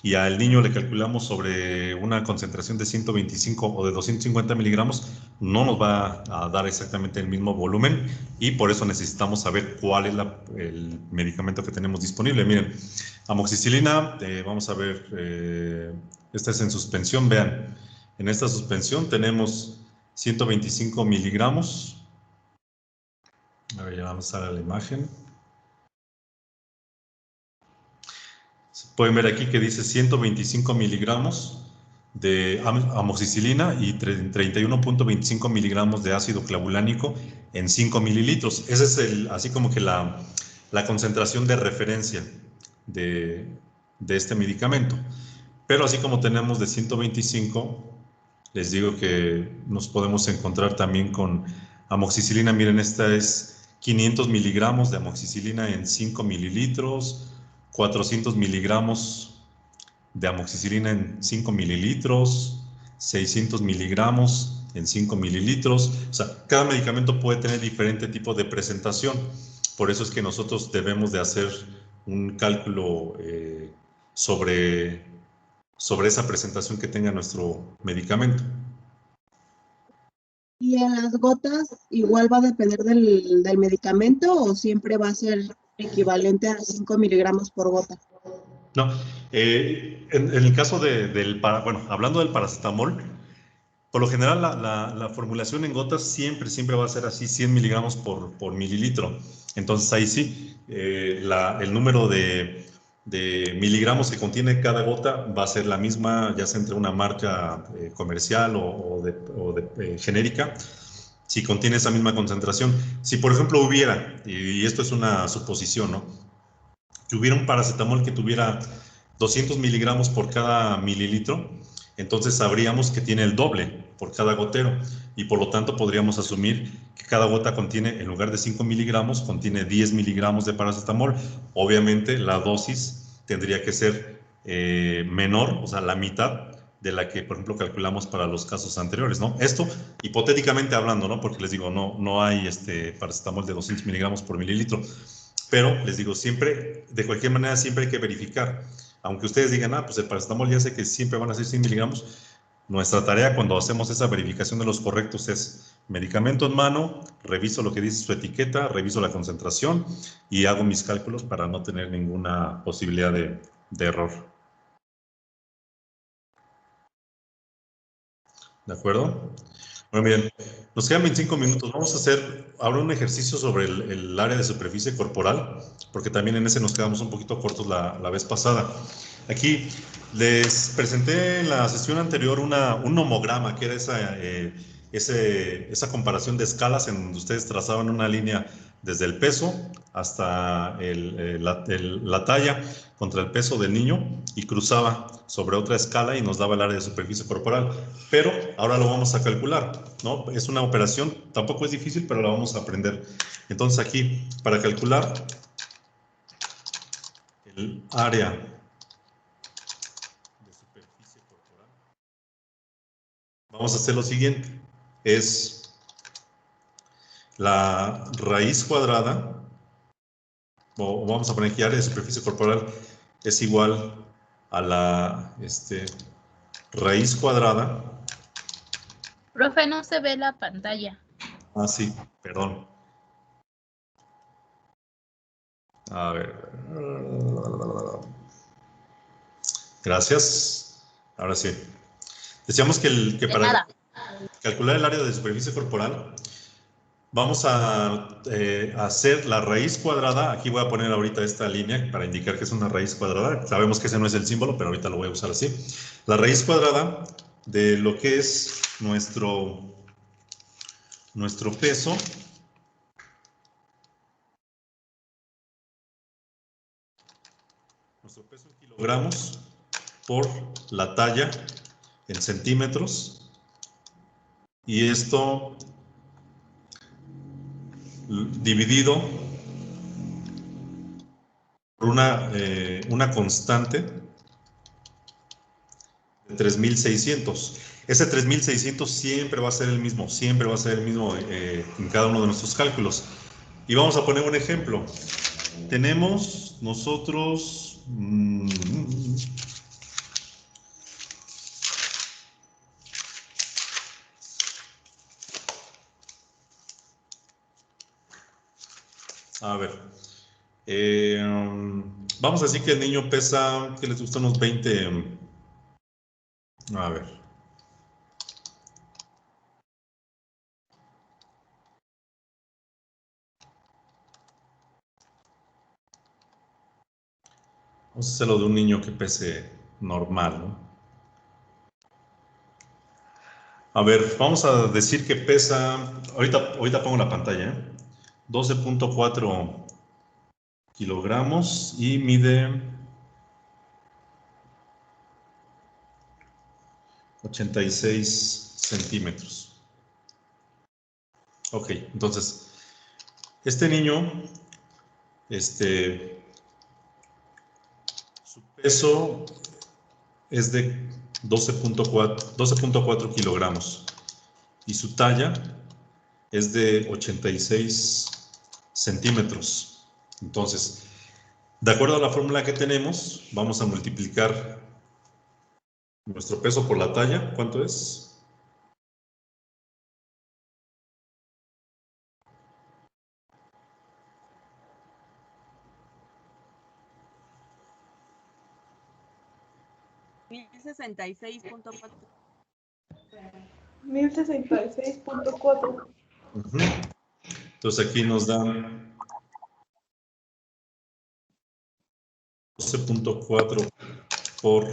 y al niño le calculamos sobre una concentración de 125 o de 250 miligramos, no nos va a dar exactamente el mismo volumen y por eso necesitamos saber cuál es el medicamento que tenemos disponible. Miren, amoxicilina, vamos a ver, esta es en suspensión, vean, en esta suspensión tenemos 125 miligramos. A ver, ya vamos a la imagen. Pueden ver aquí que dice 125 miligramos de amoxicilina y 31.25 miligramos de ácido clavulánico en 5 mililitros. Ese es así como que la concentración de referencia de este medicamento. Pero así como tenemos de 125, les digo que nos podemos encontrar también con amoxicilina. Miren, esta es 500 miligramos de amoxicilina en 5 mililitros, 400 miligramos de amoxicilina en 5 mililitros, 600 miligramos en 5 mililitros. O sea, cada medicamento puede tener diferente tipo de presentación. Por eso es que nosotros debemos de hacer un cálculo sobre esa presentación que tenga nuestro medicamento. ¿Y en las gotas igual va a depender del medicamento o siempre va a ser equivalente a 5 miligramos por gota? No, en el caso bueno, hablando del paracetamol, por lo general la formulación en gotas siempre va a ser así, 100 miligramos por mililitro. Entonces ahí sí, el número de miligramos que contiene cada gota va a ser la misma, ya sea entre una marca comercial o genérica, si contiene esa misma concentración. Si por ejemplo hubiera, y esto es una suposición, ¿no?, que hubiera un paracetamol que tuviera 200 miligramos por cada mililitro, entonces sabríamos que tiene el doble por cada gotero y por lo tanto podríamos asumir que cada gota contiene, en lugar de 5 miligramos, contiene 10 miligramos de paracetamol. Obviamente la dosis tendría que ser menor, o sea, la mitad de la que, por ejemplo, calculamos para los casos anteriores, ¿no? Esto hipotéticamente hablando, ¿no? Porque les digo, no hay paracetamol de 200 miligramos por mililitro. Pero les digo, siempre, de cualquier manera, siempre hay que verificar. Aunque ustedes digan, pues el paracetamol ya sé que siempre van a ser 100 miligramos, nuestra tarea cuando hacemos esa verificación de los correctos es medicamento en mano, reviso lo que dice su etiqueta, reviso la concentración y hago mis cálculos para no tener ninguna posibilidad de error. ¿De acuerdo? Bueno, miren, nos quedan 25 minutos. Vamos a hacer ahora un ejercicio sobre el área de superficie corporal, porque también en ese nos quedamos un poquito cortos la vez pasada. Aquí les presenté en la sesión anterior un nomograma, que era esa comparación de escalas en donde ustedes trazaban una línea desde el peso hasta la talla contra el peso del niño y cruzaba sobre otra escala y nos daba el área de superficie corporal. Pero ahora lo vamos a calcular, ¿no? Es una operación, tampoco es difícil, pero la vamos a aprender. Entonces aquí, para calcular el área de superficie corporal, vamos a hacer lo siguiente. Es la raíz cuadrada, o vamos a poner que área de superficie corporal es igual a la raíz cuadrada. Profe, no se ve la pantalla. Ah, sí, perdón. A ver. Gracias. Ahora sí. Decíamos que para calcular el área de superficie corporal, vamos a hacer la raíz cuadrada. Aquí voy a poner ahorita esta línea para indicar que es una raíz cuadrada. Sabemos que ese no es el símbolo, pero ahorita lo voy a usar así. La raíz cuadrada de lo que es nuestro peso. Nuestro peso en kilogramos por la talla en centímetros. Y esto dividido por una constante de 3600. Ese 3600 siempre va a ser el mismo, en cada uno de nuestros cálculos. Y vamos a poner un ejemplo. Tenemos nosotros... a ver, vamos a decir que el niño pesa, que les gusta unos 20, a ver. Vamos a hacerlo de un niño que pese normal, ¿no? A ver, vamos a decir que pesa, ahorita pongo la pantalla, 12.4 kilogramos y mide 86 centímetros. Ok, entonces, este niño, su peso es de 12.4 kilogramos y su talla es de 86 centímetros. Entonces, de acuerdo a la fórmula que tenemos, vamos a multiplicar nuestro peso por la talla. ¿Cuánto es? $1,066.4. 1066.4. Entonces aquí nos dan 12.4 por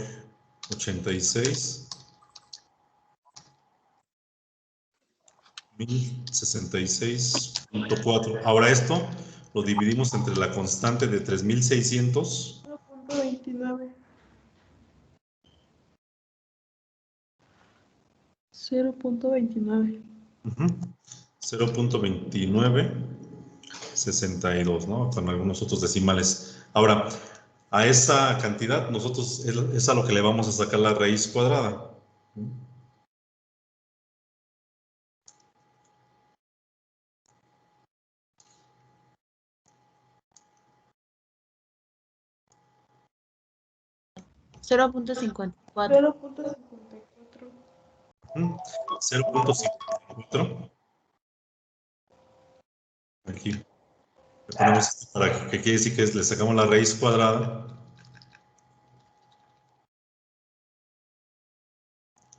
86. 1066.4. Ahora esto lo dividimos entre la constante de 3600. 0.29. 0.29. 0.2962, ¿no? Con algunos otros decimales. Ahora, a esa cantidad nosotros es a lo que le vamos a sacar la raíz cuadrada. 0.54. 0.54. Aquí le ponemos esto para que quiere decir que le sacamos la raíz cuadrada.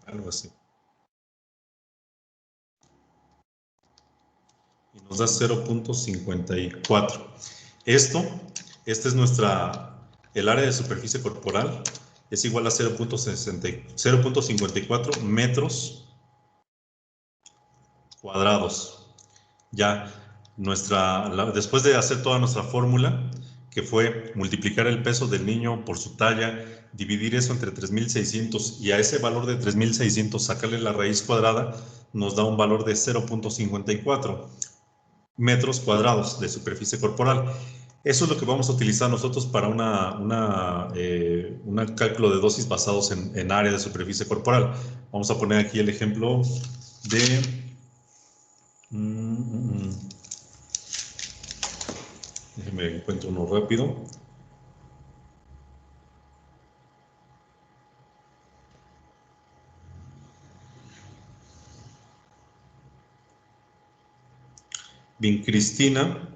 Algo así. Y nos da 0.54. Esta es el área de superficie corporal, es igual a 0.54 metros cuadrados. Ya después de hacer toda nuestra fórmula, que fue multiplicar el peso del niño por su talla, dividir eso entre 3600 y a ese valor de 3600 sacarle la raíz cuadrada, nos da un valor de 0.54 metros cuadrados de superficie corporal. Eso es lo que vamos a utilizar nosotros para un cálculo de dosis basados en área de superficie corporal. Vamos a poner aquí el ejemplo de... Déjenme encuentro uno rápido. Vincristina.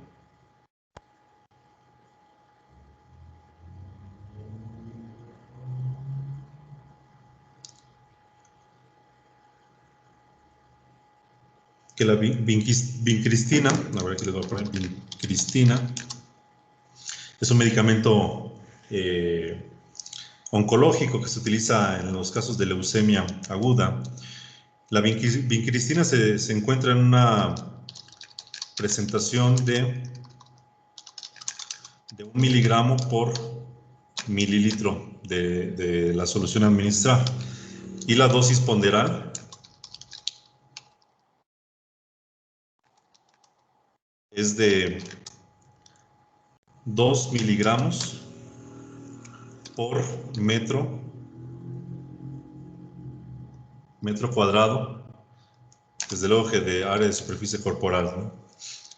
Que la vincristina, a ver aquí les voy a poner vincristina, es un medicamento oncológico que se utiliza en los casos de leucemia aguda. La vincristina se encuentra en una presentación de 1 miligramo por mililitro de la solución a administrar. Y la dosis ponderal es de 2 miligramos por metro cuadrado, desde luego que de área de superficie corporal, ¿no?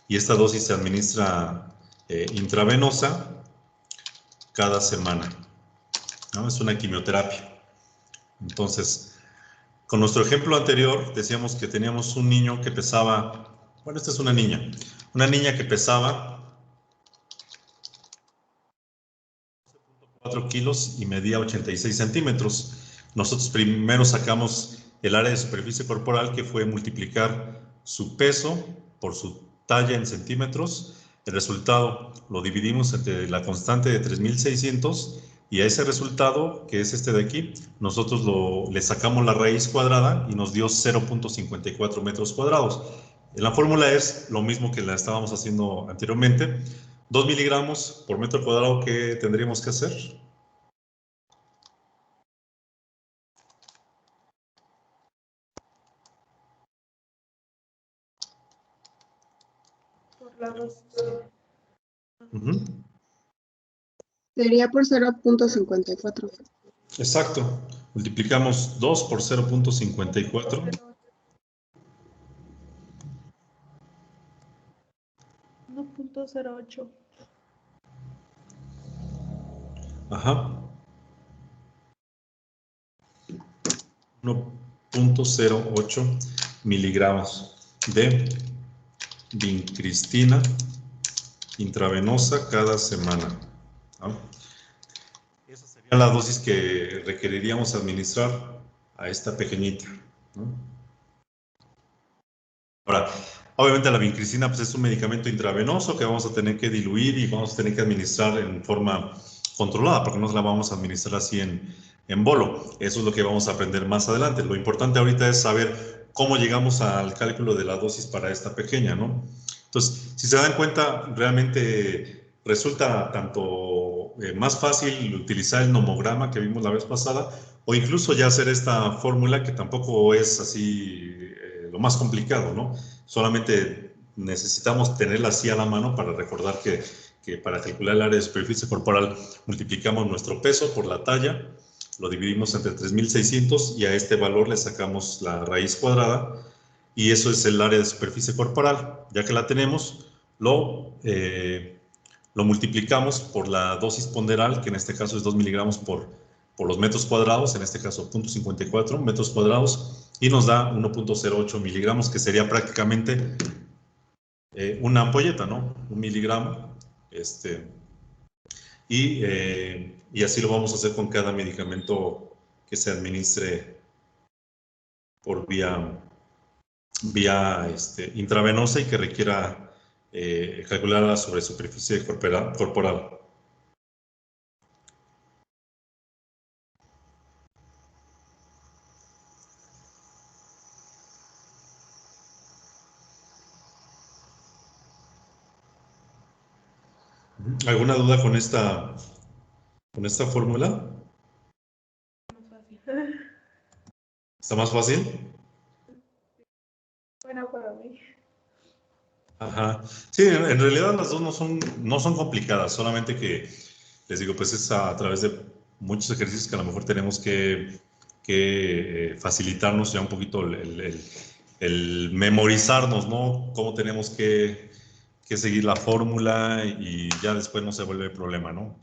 Y esta dosis se administra intravenosa cada semana, ¿no? Es una quimioterapia. Entonces, con nuestro ejemplo anterior, decíamos que teníamos un niño que pesaba, bueno, esta es una niña que pesaba 4 kilos y medía 86 centímetros. Nosotros primero sacamos el área de superficie corporal, que fue multiplicar su peso por su talla en centímetros. El resultado lo dividimos entre la constante de 3600 y a ese resultado, que es este de aquí, nosotros le sacamos la raíz cuadrada y nos dio 0.54 metros cuadrados. En la fórmula es lo mismo que la estábamos haciendo anteriormente. 2 miligramos por metro cuadrado, ¿qué tendríamos que hacer? Por la dosis. Sería por 0.54. Exacto. Multiplicamos 2 por 0.54. 1.08. Ajá. 1.08 miligramos de vincristina intravenosa cada semana, ¿no? Esa sería la dosis que requeriríamos administrar a esta pequeñita, ¿no? Ahora, obviamente la vincristina pues, es un medicamento intravenoso que vamos a tener que diluir y vamos a tener que administrar en forma controlada, porque no se la vamos a administrar así en bolo. Eso es lo que vamos a aprender más adelante. Lo importante ahorita es saber cómo llegamos al cálculo de la dosis para esta pequeña, ¿no? Entonces, si se dan cuenta, realmente resulta tanto más fácil utilizar el nomograma que vimos la vez pasada, o incluso ya hacer esta fórmula que tampoco es así lo más complicado, ¿no? Solamente necesitamos tenerla así a la mano para recordar que para calcular el área de superficie corporal multiplicamos nuestro peso por la talla, lo dividimos entre 3.600 y a este valor le sacamos la raíz cuadrada y eso es el área de superficie corporal. Ya que la tenemos, lo multiplicamos por la dosis ponderal, que en este caso es 2 miligramos por los metros cuadrados, en este caso 0.54 metros cuadrados, y nos da 1.08 miligramos, que sería prácticamente una ampolleta, ¿no? 1 miligramo. Y así lo vamos a hacer con cada medicamento que se administre por vía intravenosa y que requiera calcular la sobresuperficie corporal. ¿Alguna duda con esta fórmula? ¿Está más fácil? Bueno, para mí. Ajá. Sí, en realidad las dos no son complicadas, solamente que, les digo, pues es a través de muchos ejercicios que a lo mejor tenemos que facilitarnos ya un poquito el memorizarnos, ¿no? Cómo tenemos que seguir la fórmula y ya después no se vuelve problema, ¿no?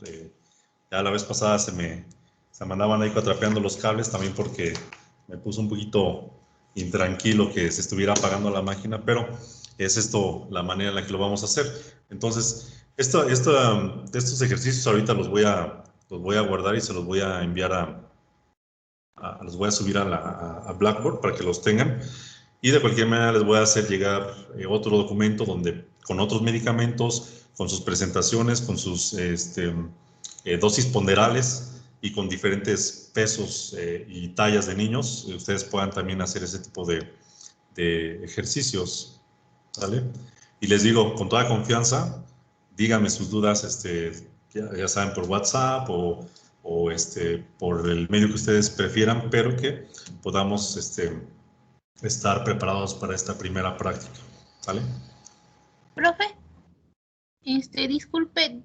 Ya la vez pasada se me andaban ahí cuatrapeando los cables también porque me puso un poquito intranquilo que se estuviera apagando la máquina, pero es esto la manera en la que lo vamos a hacer. Entonces, estos ejercicios ahorita los voy a guardar y se los voy a enviar los voy a subir a Blackboard para que los tengan. Y de cualquier manera les voy a hacer llegar otro documento donde con otros medicamentos, con sus presentaciones, con sus dosis ponderales y con diferentes pesos y tallas de niños, ustedes puedan también hacer ese tipo de ejercicios, ¿vale? Y les digo, con toda confianza, díganme sus dudas, ya saben, por WhatsApp o por el medio que ustedes prefieran, pero que podamos estar preparados para esta primera práctica, ¿vale? Profe, disculpe,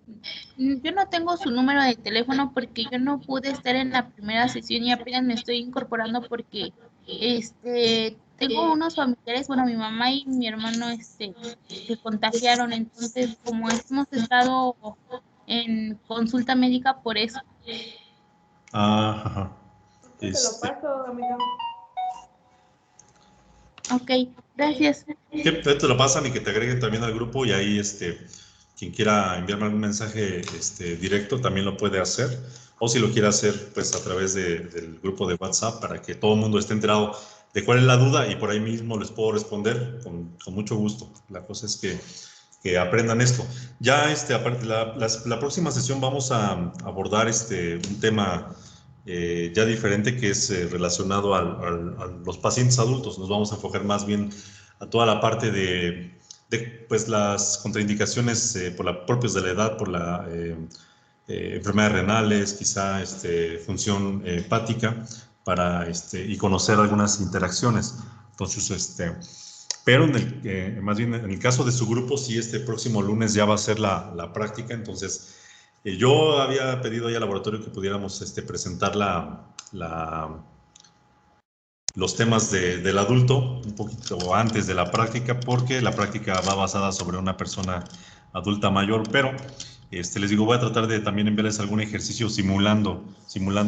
yo no tengo su número de teléfono porque yo no pude estar en la primera sesión y apenas me estoy incorporando porque tengo unos familiares, bueno, mi mamá y mi hermano se contagiaron, entonces como hemos estado en consulta médica por eso. Ajá. Te lo paso, amiga. Ok, gracias. Que te lo pasan y que te agreguen también al grupo y ahí quien quiera enviarme algún mensaje directo también lo puede hacer, o si lo quiere hacer pues a través del grupo de WhatsApp para que todo el mundo esté enterado de cuál es la duda y por ahí mismo les puedo responder con mucho gusto. La cosa es que aprendan esto. Ya aparte, la próxima sesión vamos a abordar un tema ya diferente que es relacionado a los pacientes adultos. Nos vamos a enfocar más bien a toda la parte de pues las contraindicaciones propias de la edad, por la enfermedades renales, quizá función hepática, y conocer algunas interacciones. Entonces, pero más bien en el caso de su grupo, sí, este próximo lunes ya va a ser la práctica, entonces Yo había pedido ahí al laboratorio que pudiéramos presentar los temas del adulto un poquito antes de la práctica, porque la práctica va basada sobre una persona adulta mayor, pero les digo, voy a tratar de también enviarles algún ejercicio simulando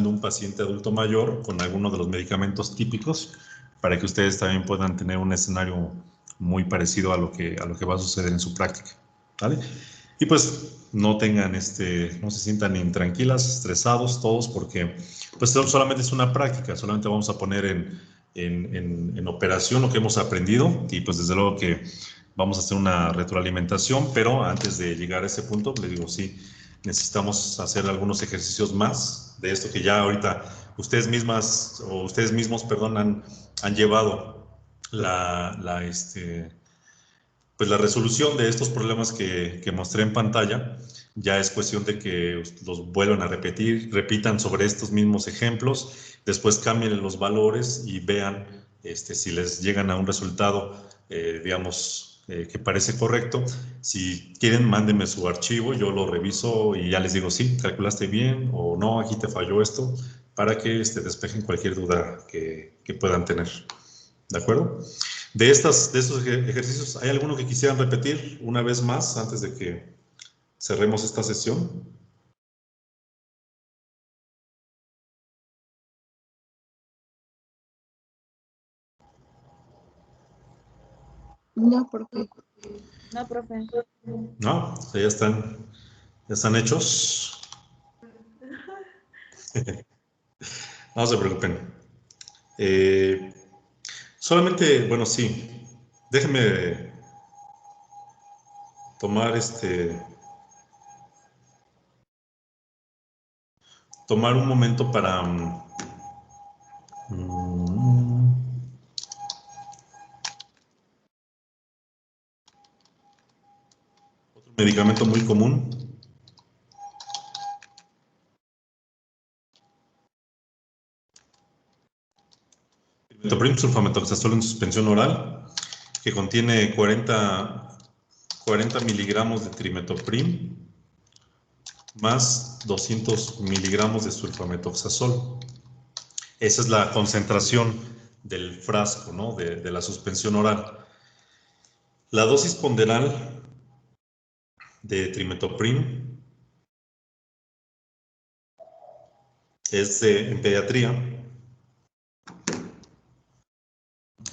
un paciente adulto mayor con algunos de los medicamentos típicos, para que ustedes también puedan tener un escenario muy parecido a lo que va a suceder en su práctica, ¿vale? Y pues no tengan, no se sientan intranquilas, estresados todos, porque pues solamente es una práctica, solamente vamos a poner en operación lo que hemos aprendido, y pues desde luego que vamos a hacer una retroalimentación, pero antes de llegar a ese punto, les digo, sí, necesitamos hacer algunos ejercicios más de esto que ya ahorita ustedes mismas o ustedes mismos, perdón, han llevado pues la resolución de estos problemas que mostré en pantalla. Ya es cuestión de que los vuelvan a repitan sobre estos mismos ejemplos, después cambien los valores y vean si les llegan a un resultado, digamos, que parece correcto. Si quieren, mándenme su archivo, yo lo reviso y ya les digo, sí, calculaste bien o no, aquí te falló esto, para que despejen cualquier duda que puedan tener. ¿De acuerdo? De estos ejercicios, ¿hay alguno que quisieran repetir una vez más antes de que cerremos esta sesión? No, profe. No, profe. No, o sea, ya están hechos. No se preocupen. Solamente, bueno, sí. Déjenme tomar tomar un momento para otro medicamento muy común. Trimetopril sulfametoxazol en suspensión oral, que contiene 40 miligramos de trimetoprim más 200 miligramos de sulfametoxazol. Esa es la concentración del frasco, ¿no? de la suspensión oral. La dosis ponderal de trimetoprim es en pediatría.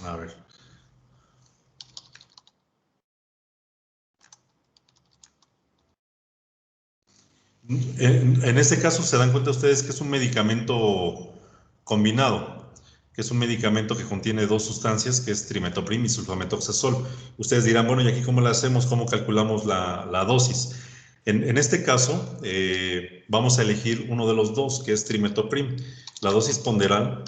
A ver. En este caso se dan cuenta ustedes que es un medicamento combinado, que es un medicamento que contiene dos sustancias, que es trimetoprim y sulfametoxazol. Ustedes dirán, bueno, ¿y aquí cómo lo hacemos? ¿Cómo calculamos la dosis? En este caso, vamos a elegir uno de los dos, que es trimetoprim. La dosis ponderal.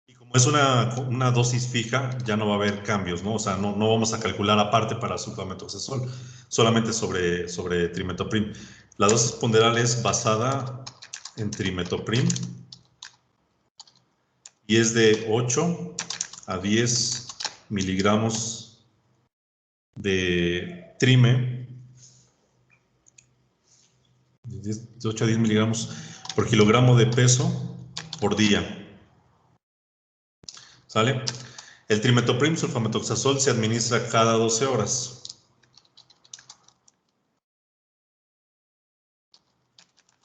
Y como es una dosis fija, ya no va a haber cambios, ¿no? O sea, no vamos a calcular aparte para sulfametoxazol, solamente sobre trimetoprim. La dosis ponderal es basada en trimetoprim y es de 8 a 10 miligramos de trime, de 8 a 10 miligramos por kilogramo de peso por día. ¿Sale? El trimetoprim sulfametoxazol se administra cada 12 horas.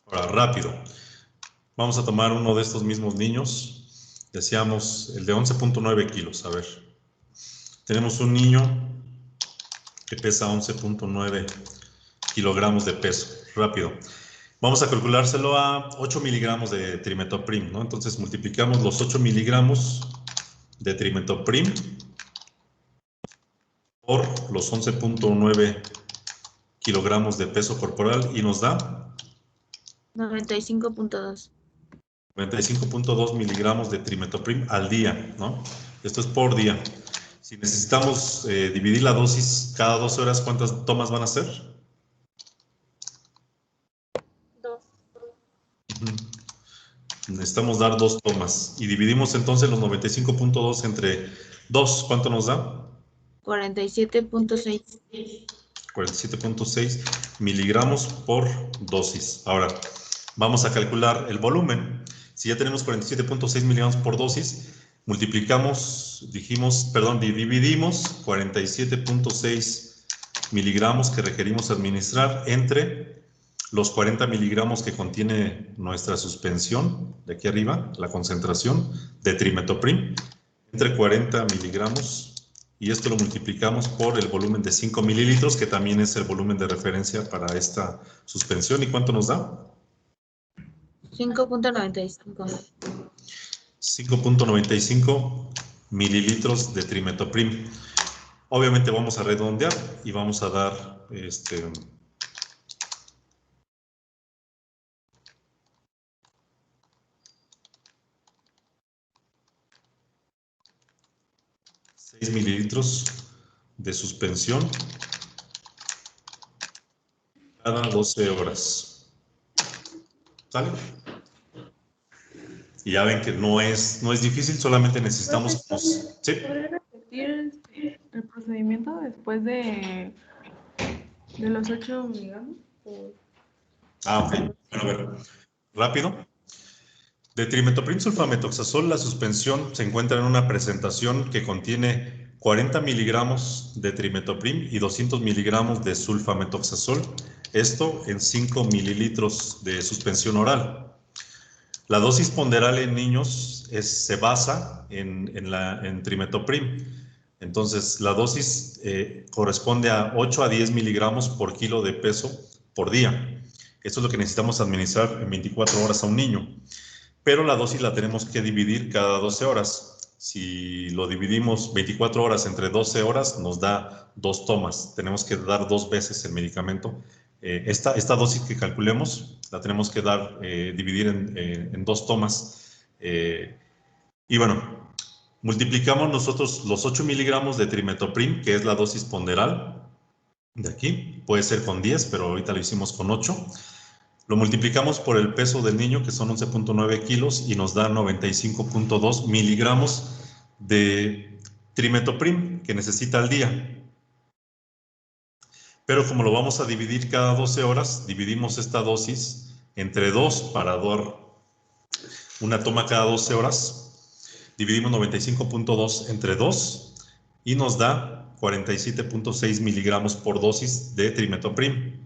Ahora, rápido. Vamos a tomar uno de estos mismos niños. Decíamos el de 11.9 kilos. A ver. Tenemos un niño que pesa 11.9 kilogramos de peso. Rápido. Vamos a calculárselo a 8 miligramos de trimetoprim, ¿no? Entonces multiplicamos los 8 miligramos de trimetoprim por los 11.9 kilogramos de peso corporal y nos da 95.2. 95.2 miligramos de trimetoprim al día, ¿no? Esto es por día. Si necesitamos dividir la dosis cada 12 horas, ¿cuántas tomas van a ser? 2. Necesitamos dar 2 tomas. Y dividimos entonces los 95.2 entre 2. ¿Cuánto nos da? 47.6. 47.6 miligramos por dosis. Ahora, vamos a calcular el volumen. Si ya tenemos 47.6 miligramos por dosis, multiplicamos, dividimos 47.6 miligramos que requerimos administrar entre los 40 miligramos que contiene nuestra suspensión, de aquí arriba, la concentración de trimetoprim, entre 40 miligramos, y esto lo multiplicamos por el volumen de 5 mililitros, que también es el volumen de referencia para esta suspensión. ¿Y cuánto nos da? 5.95. 5.95 mililitros de trimetoprim. Obviamente vamos a redondear y vamos a dar 6 mililitros de suspensión cada 12 horas. ¿Sale? Y ya ven que no es difícil, solamente necesitamos... ¿Sí? ¿Podría repetir el procedimiento después de los 8 miligramos? Ok. Bueno, a ver, rápido. De trimetoprim sulfametoxazol, la suspensión se encuentra en una presentación que contiene 40 miligramos de trimetoprim y 200 miligramos de sulfametoxazol, esto en 5 mililitros de suspensión oral. La dosis ponderal en niños se basa en trimetoprim. Entonces, la dosis corresponde a 8 a 10 miligramos por kilo de peso por día. Esto es lo que necesitamos administrar en 24 horas a un niño. Pero la dosis la tenemos que dividir cada 12 horas. Si lo dividimos 24 horas entre 12 horas, nos da 2 tomas. Tenemos que dar 2 veces el medicamento. Esta dosis que calculemos la tenemos que dividir en 2 tomas. Y bueno, multiplicamos nosotros los 8 miligramos de trimetoprim, que es la dosis ponderal de aquí. Puede ser con 10, pero ahorita lo hicimos con 8. Lo multiplicamos por el peso del niño, que son 11.9 kilos, y nos da 95.2 miligramos de trimetoprim que necesita al día. Pero como lo vamos a dividir cada 12 horas, dividimos esta dosis entre 2 para dar una toma cada 12 horas. Dividimos 95.2 entre 2 y nos da 47.6 miligramos por dosis de trimetoprim.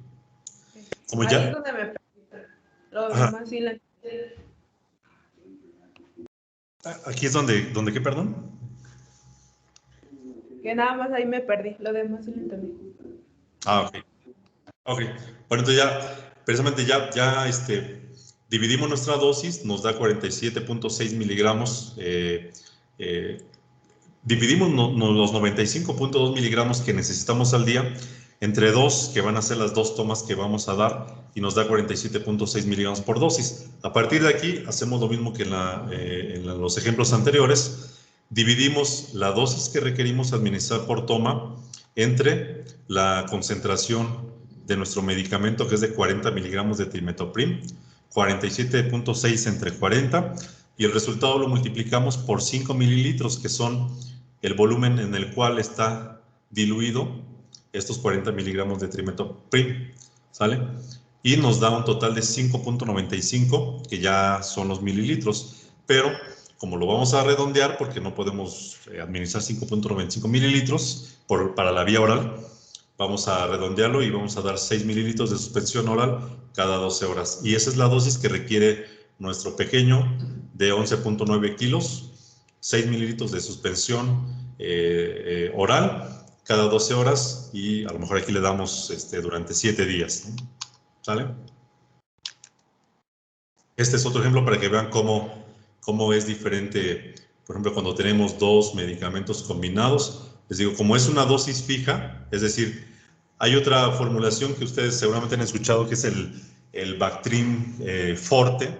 Como Ahí ya... es donde me perdí. Lo Ajá. demás sí la... Aquí es donde ¿qué, perdón? Que nada más ahí me perdí. Lo demás sí lo entendí. Ok. Ok. Bueno, entonces precisamente dividimos nuestra dosis, nos da 47.6 miligramos. Dividimos los 95.2 miligramos que necesitamos al día entre 2, que van a ser las 2 tomas que vamos a dar, y nos da 47.6 miligramos por dosis. A partir de aquí, hacemos lo mismo que en los ejemplos anteriores. Dividimos la dosis que requerimos administrar por toma entre la concentración de nuestro medicamento, que es de 40 miligramos de trimetoprim, 47.6 entre 40, y el resultado lo multiplicamos por 5 mililitros, que son el volumen en el cual está diluido estos 40 miligramos de trimetoprim, ¿sale? Y nos da un total de 5.95, que ya son los mililitros, pero como lo vamos a redondear, porque no podemos administrar 5.95 mililitros para la vía oral, vamos a redondearlo y vamos a dar 6 mililitros de suspensión oral cada 12 horas. Y esa es la dosis que requiere nuestro pequeño de 11.9 kilos, 6 mililitros de suspensión oral cada 12 horas, y a lo mejor aquí le damos durante 7 días, ¿no? ¿Sale? Este es otro ejemplo para que vean cómo es diferente, por ejemplo, cuando tenemos 2 medicamentos combinados. Les digo, como es una dosis fija, es decir, hay otra formulación que ustedes seguramente han escuchado, que es el Bactrim Forte,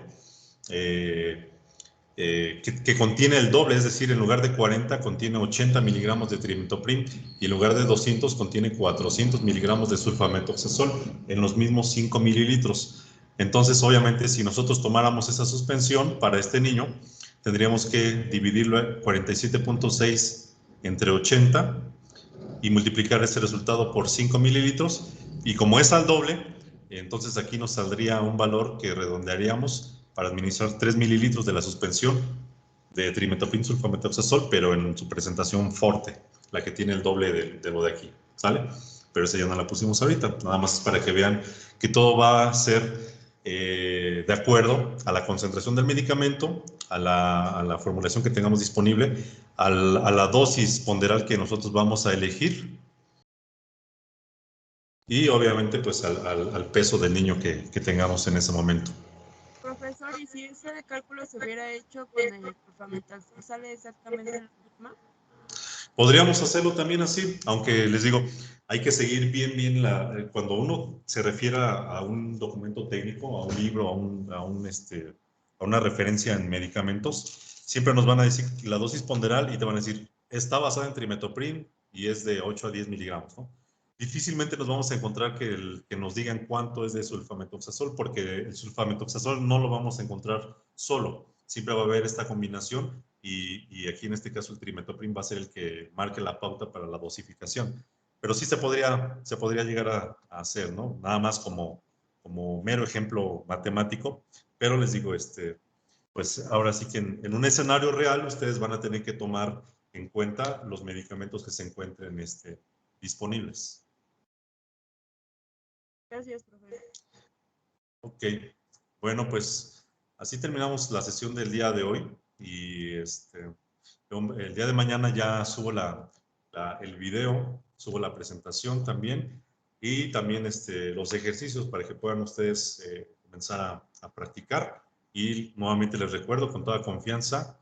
que contiene el doble, es decir, en lugar de 40 contiene 80 miligramos de trimetoprim, y en lugar de 200 contiene 400 miligramos de sulfametoxazol en los mismos 5 mililitros. Entonces, obviamente, si nosotros tomáramos esa suspensión para este niño, tendríamos que dividirlo 47.6 entre 80 y multiplicar ese resultado por 5 mililitros. Y como es al doble, entonces aquí nos saldría un valor que redondearíamos para administrar 3 mililitros de la suspensión de trimetoprim sulfamethoxazol, pero en su presentación forte, la que tiene el doble de lo de aquí, ¿sale? Pero esa ya no la pusimos ahorita, nada más para que vean que todo va a ser de acuerdo a la concentración del medicamento, a la formulación que tengamos disponible, a la dosis ponderal que nosotros vamos a elegir y obviamente pues al peso del niño que tengamos en ese momento. Profesor, ¿y si ese cálculo se hubiera hecho con el sulfamethoxazol, sale exactamente la misma? Podríamos hacerlo también así, aunque les digo, hay que seguir bien cuando uno se refiere a un documento técnico, a un libro, a una referencia en medicamentos, siempre nos van a decir la dosis ponderal y te van a decir, está basada en trimetoprim y es de 8 a 10 miligramos, ¿no? Difícilmente nos vamos a encontrar que nos digan cuánto es de sulfamethoxazol, porque el sulfamethoxazol no lo vamos a encontrar solo. Siempre va a haber esta combinación y aquí en este caso el trimetoprim va a ser el que marque la pauta para la dosificación. Pero sí se podría llegar a hacer, ¿no? Nada más como mero ejemplo matemático, pero les digo, pues ahora sí que en un escenario real ustedes van a tener que tomar en cuenta los medicamentos que se encuentren disponibles. Gracias, profesor. Ok, bueno, pues así terminamos la sesión del día de hoy y el día de mañana ya subo el video, subo la presentación también y también los ejercicios para que puedan ustedes comenzar a practicar. Y nuevamente les recuerdo con toda confianza,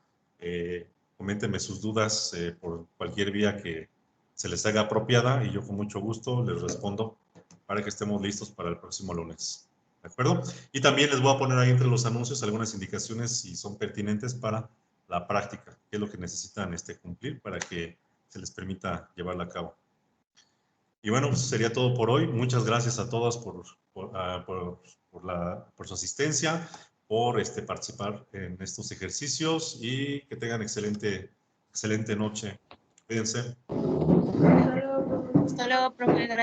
coméntenme sus dudas por cualquier vía que se les haga apropiada y yo con mucho gusto les respondo para que estemos listos para el próximo lunes. ¿De acuerdo? Y también les voy a poner ahí entre los anuncios algunas indicaciones si son pertinentes para la práctica, qué es lo que necesitan cumplir para que se les permita llevarla a cabo. Y bueno, pues sería todo por hoy. Muchas gracias a todos por su asistencia, por participar en estos ejercicios y que tengan excelente noche. Cuídense. Hasta luego, profe. Gracias.